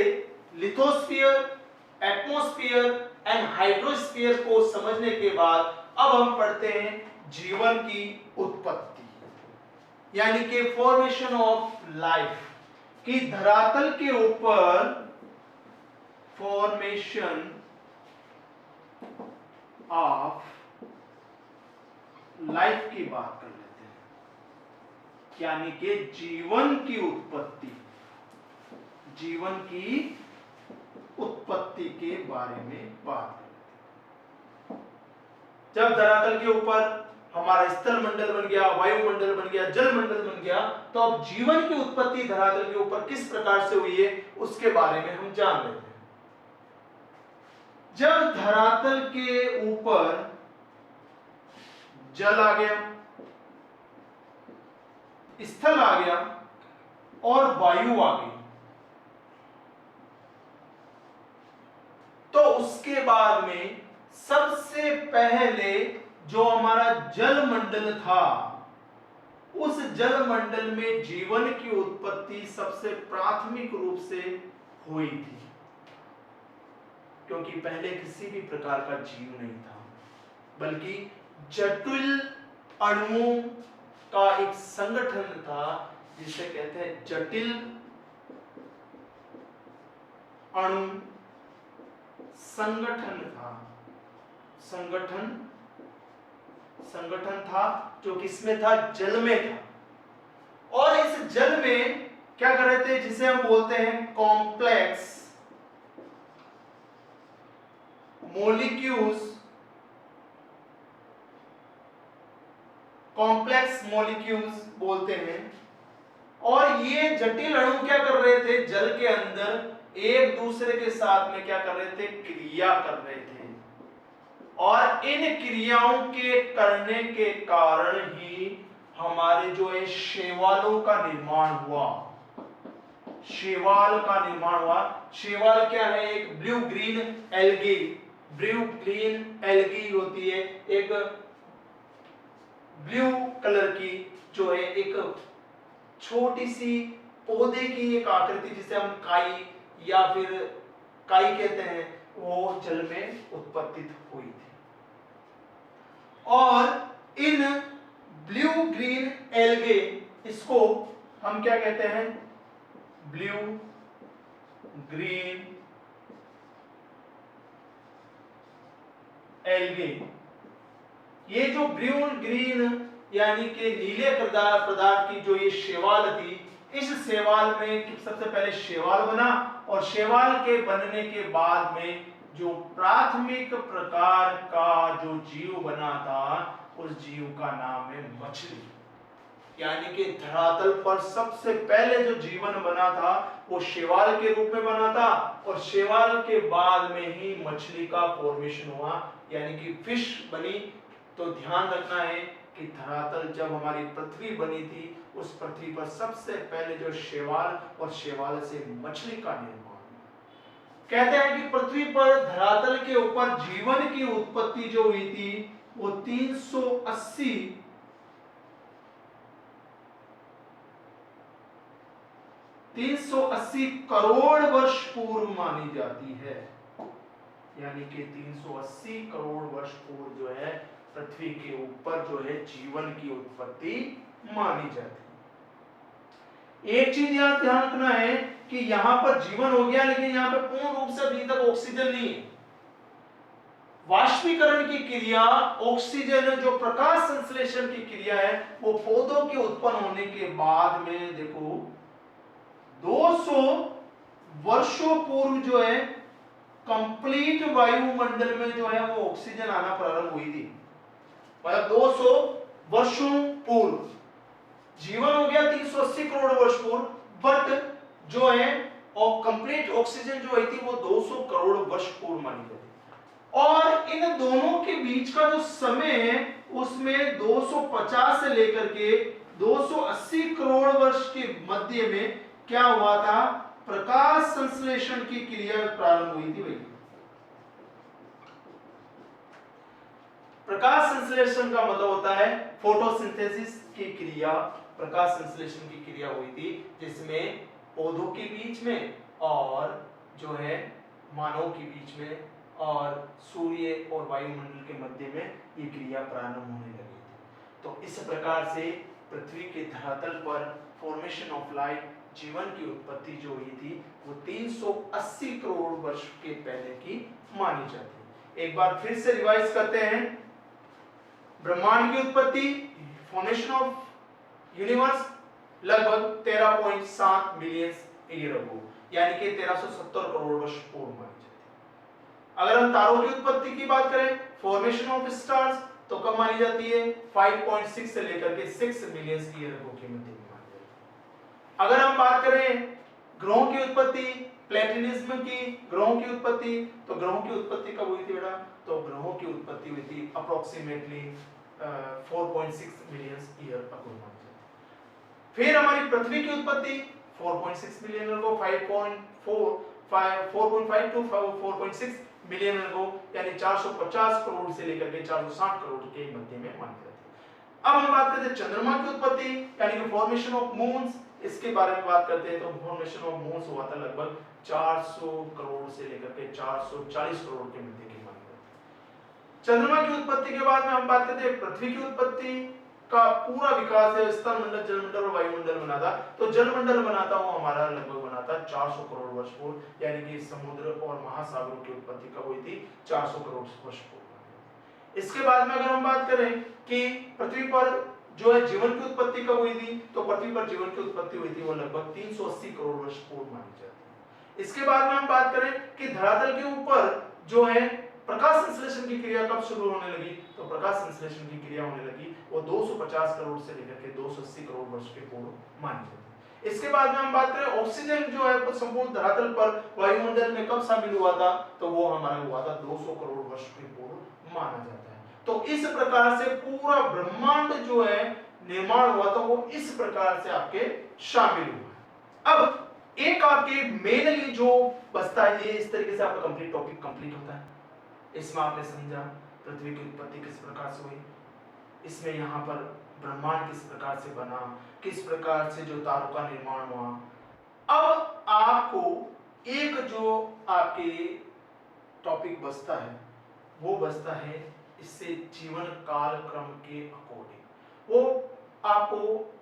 Speaker 1: लिथोस्फीयर, एटमॉस्फेयर एंड हाइड्रोस्फीयर को समझने के बाद अब हम पढ़ते हैं जीवन की उत्पत्ति, यानी कि फॉर्मेशन ऑफ लाइफ, कि धरातल के ऊपर फॉर्मेशन ऑफ लाइफ की बात कर लेते हैं, यानी कि जीवन की उत्पत्ति, जीवन की उत्पत्ति के बारे में बात कर लेते हैं। जब धरातल के ऊपर हमारा स्थल मंडल बन गया, वायुमंडल बन गया, जल मंडल बन गया, तो अब जीवन की उत्पत्ति धरातल के ऊपर किस प्रकार से हुई है उसके बारे में हम जान लेते हैं। जब धरातल के ऊपर जल आ गया, स्थल आ गया और वायु आ गई, तो उसके बाद में सबसे पहले जो हमारा जल मंडल था, उस जल मंडल में जीवन की उत्पत्ति सबसे प्राथमिक रूप से हुई थी, क्योंकि पहले किसी भी प्रकार का जीव नहीं था, बल्कि जटिल अणुओं का एक संगठन था जिसे कहते हैं जटिल अणु संगठन था। संगठन था जो किसमें था, जल में था। और इस जल में क्या कर रहे थे, जिसे हम बोलते हैं कॉम्प्लेक्स मॉलिक्यूल्स, कॉम्प्लेक्स मॉलिक्यूल्स बोलते हैं। और ये जटिल अणु क्या कर रहे थे, जल के अंदर एक दूसरे के साथ में क्या कर रहे थे, क्रिया कर रहे थे। और इन क्रियाओं के करने के कारण ही हमारे जो है शैवालों का निर्माण हुआ। शैवाल का निर्माण हुआ। शैवाल क्या है, एक blue green algae, blue green algae होती है, एक ब्लू कलर की जो है एक छोटी सी पौधे की एक आकृति, जिसे हम काई या फिर काई कहते हैं, वो जल में उत्पत्ति हुई थी। और इन ब्लू ग्रीन एल्गे, इसको हम क्या कहते हैं, ब्लू ग्रीन एल्गे। ये जो ब्लू ग्रीन यानी कि नीले पदार्थ की जो ये शैवाल थी, इस शैवाल में सबसे पहले शैवाल बना, और शैवाल के बनने के बाद में जो प्राथमिक प्रकार का जो जीव बना था, उस जीव का नाम है मछली। यानी कि धरातल पर सबसे पहले जो जीवन बना था वो शैवाल के रूप में बना था, और शैवाल के बाद में ही मछली का फॉर्मेशन हुआ, यानी कि फिश बनी। तो ध्यान रखना है कि धरातल जब हमारी पृथ्वी बनी थी, उस पृथ्वी पर सबसे पहले जो शैवाल और शैवाल से मछली का निर्माण। कहते हैं कि पृथ्वी पर धरातल के ऊपर जीवन की उत्पत्ति जो हुई थी वो 380 करोड़ वर्ष पूर्व मानी जाती है। यानी कि 380 करोड़ वर्ष पूर्व जो है पृथ्वी के ऊपर जो है जीवन की उत्पत्ति मानी जाती है। एक चीज यहां ध्यान रखना है कि यहां पर जीवन हो गया, लेकिन यहां पर पूर्ण रूप से अभी तक ऑक्सीजन नहीं है। वाष्पीकरण की क्रिया, ऑक्सीजन जो प्रकाश संश्लेषण की क्रिया है, वो पौधों के उत्पन्न होने के बाद में देखो 200 वर्षों पूर्व जो है कंप्लीट वायुमंडल में जो है वो ऑक्सीजन आना प्रारंभ हुई थी। मतलब 200 वर्षों पूर्व जीवन हो गया 380 करोड़ वर्ष पूर्व, बट जो है और कंप्लीट ऑक्सीजन जो आई थी वो 200 करोड़ वर्ष पूर्व मानी जाती है। और इन दोनों के बीच का जो समय है उसमें 250 से लेकर के 280 करोड़ वर्ष के मध्य में क्या हुआ था, प्रकाश संश्लेषण की क्रिया प्रारंभ हुई थी। भाई प्रकाश संश्लेषण का मतलब होता है फोटोसिंथेसिस की क्रिया। प्रकाश संश्लेषण की क्रिया हुई थी जिसमें पौधों के बीच में और जो है मानव के बीच में और सूर्य और वायुमंडल के मध्य में ये क्रिया प्रारंभ होने लगी थी। तो इस प्रकार से पृथ्वी के धरातल पर फॉर्मेशन ऑफ लाइफ, जीवन की उत्पत्ति जो हुई थी वो 380 करोड़ वर्ष के पहले की मानी जाती है। एक बार फिर से रिवाइज करते हैं। ब्रह्मांड की उत्पत्ति, फॉर्मेशन ऑफ यूनिवर्स लगभग 13.7 मिलियन ईयर अगो, यानी कि 1370 करोड़ वर्ष पूर्व मानी जाती है। अगर हम तारों की उत्पत्ति की बात करें, फॉर्मेशन ऑफ स्टार्स, तो कब मानी जाती है 5.6 से लेकर के 6 मिलियन ईयर अगो के मध्य में मानी जाती है। अगर हम बात करें ग्रहों की उत्पत्ति, प्लेटिनिज्म की ग्रहों की उत्पत्ति, तो ग्रहों की उत्पत्ति कब हुई थी बेटा, तो ग्रहों की उत्पत्ति हुई थी अप्रोक्सीमेटली 4.6 मिलियन ईयर अगो मानी जाती है। फिर हमारी पृथ्वी की उत्पत्ति 4.6 मिलियन अगो, 4.5 टू 4.6 मिलियन अगो, यानी 450 करोड़ से लेकर के 460 करोड़ के मध्य में मानी जाती है। अब हम बात करते हैं चंद्रमा की उत्पत्ति, यानी कि फॉर्मेशन ऑफ मून्स। इसके बारे में बात करते हैं तो फॉर्मेशन ऑफ मून्स हुआ था लगभग 400 करोड़ से लेकर के 440 करोड़ के मध्य की मानी जाती है। चंद्रमा की उत्पत्ति के बाद में हम बात करते हैं पृथ्वी की उत्पत्ति का पूरा विकास है, स्थलमंडल, जलमंडल और वायुमंडल बना था। तो जलमंडल बना था वो हमारा लगभग बना था 400 करोड़ वर्ष पूर्व, यानी कि समुद्र और महासागरों की उत्पत्ति कब हुई थी 400 करोड़ वर्ष पूर्व। इसके बाद में अगर हम बात करें कि पृथ्वी पर जो है जीवन की उत्पत्ति कब हुई थी, तो पृथ्वी पर जीवन की उत्पत्ति हुई थी वो लगभग 380 करोड़ वर्ष पूर्व मानी जाती है। इसके बाद में हम बात करें कि धरातल के ऊपर जो है प्रकाश संश्लेषण की क्रिया कब शुरू होने लगी, तो प्रकाश संश्लेषण की क्रिया होने लगी वो 250 करोड़ से लेकर के 280 करोड़ वर्ष के पूर्व मानी जाती है। इसके बाद में हम बात करें ऑक्सीजन जो है संपूर्ण धरातल पर वायुमंडल में कब शामिल हुआ था, तो वो हमारा हुआ था 200 करोड़ वर्ष के पूर्व माना जाता है। तो इस प्रकार से पूरा ब्रह्मांड जो है निर्माण हुआ था, वो इस प्रकार से आपके शामिल हुआ। अब एक आपके मेनली जो बचता है, ये इस तरीके से आपका कंप्लीट टॉपिक कंप्लीट होता है। इसमें आपने समझा पृथ्वी की उत्पत्ति किस प्रकार से हुई, इसमें यहाँ पर ब्रह्मांड किस प्रकार से बना, किस प्रकार से जो तारों का निर्माण हुआ। अब आपको एक जो आपके टॉपिक बचता है वो बचता है इससे जीवन काल क्रम के अकॉर्डिंग। वो आपको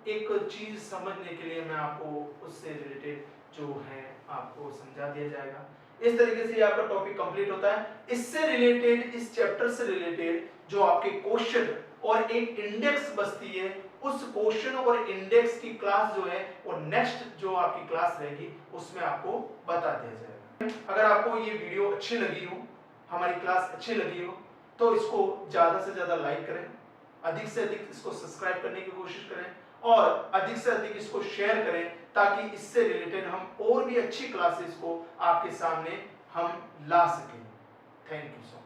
Speaker 1: एक चीज समझने के लिए मैं आपको उससे रिलेटेड जो है आपको समझा दिया जाएगा। इस तरीके से आपका टॉपिक कंप्लीट होता है। इससे रिलेटेड, इस चैप्टर से रिलेटेड जो आपके क्वेश्चन और एक इंडेक्स बचती है, उस क्वेश्चन और इंडेक्स की क्लास जो है वो नेक्स्ट जो आपकी क्लास रहेगी उसमें आपको बता दिया जाएगा। अगर आपको ये वीडियो अच्छी लगी हो, हमारी क्लास अच्छी लगी हो, तो इसको ज्यादा से ज्यादा लाइक करें, अधिक से अधिक इसको सब्सक्राइब करने की कोशिश करें और अधिक से अधिक इसको शेयर करें ताकि इससे रिलेटेड हम और भी अच्छी क्लासेस को आपके सामने हम ला सकें। Thank you so much.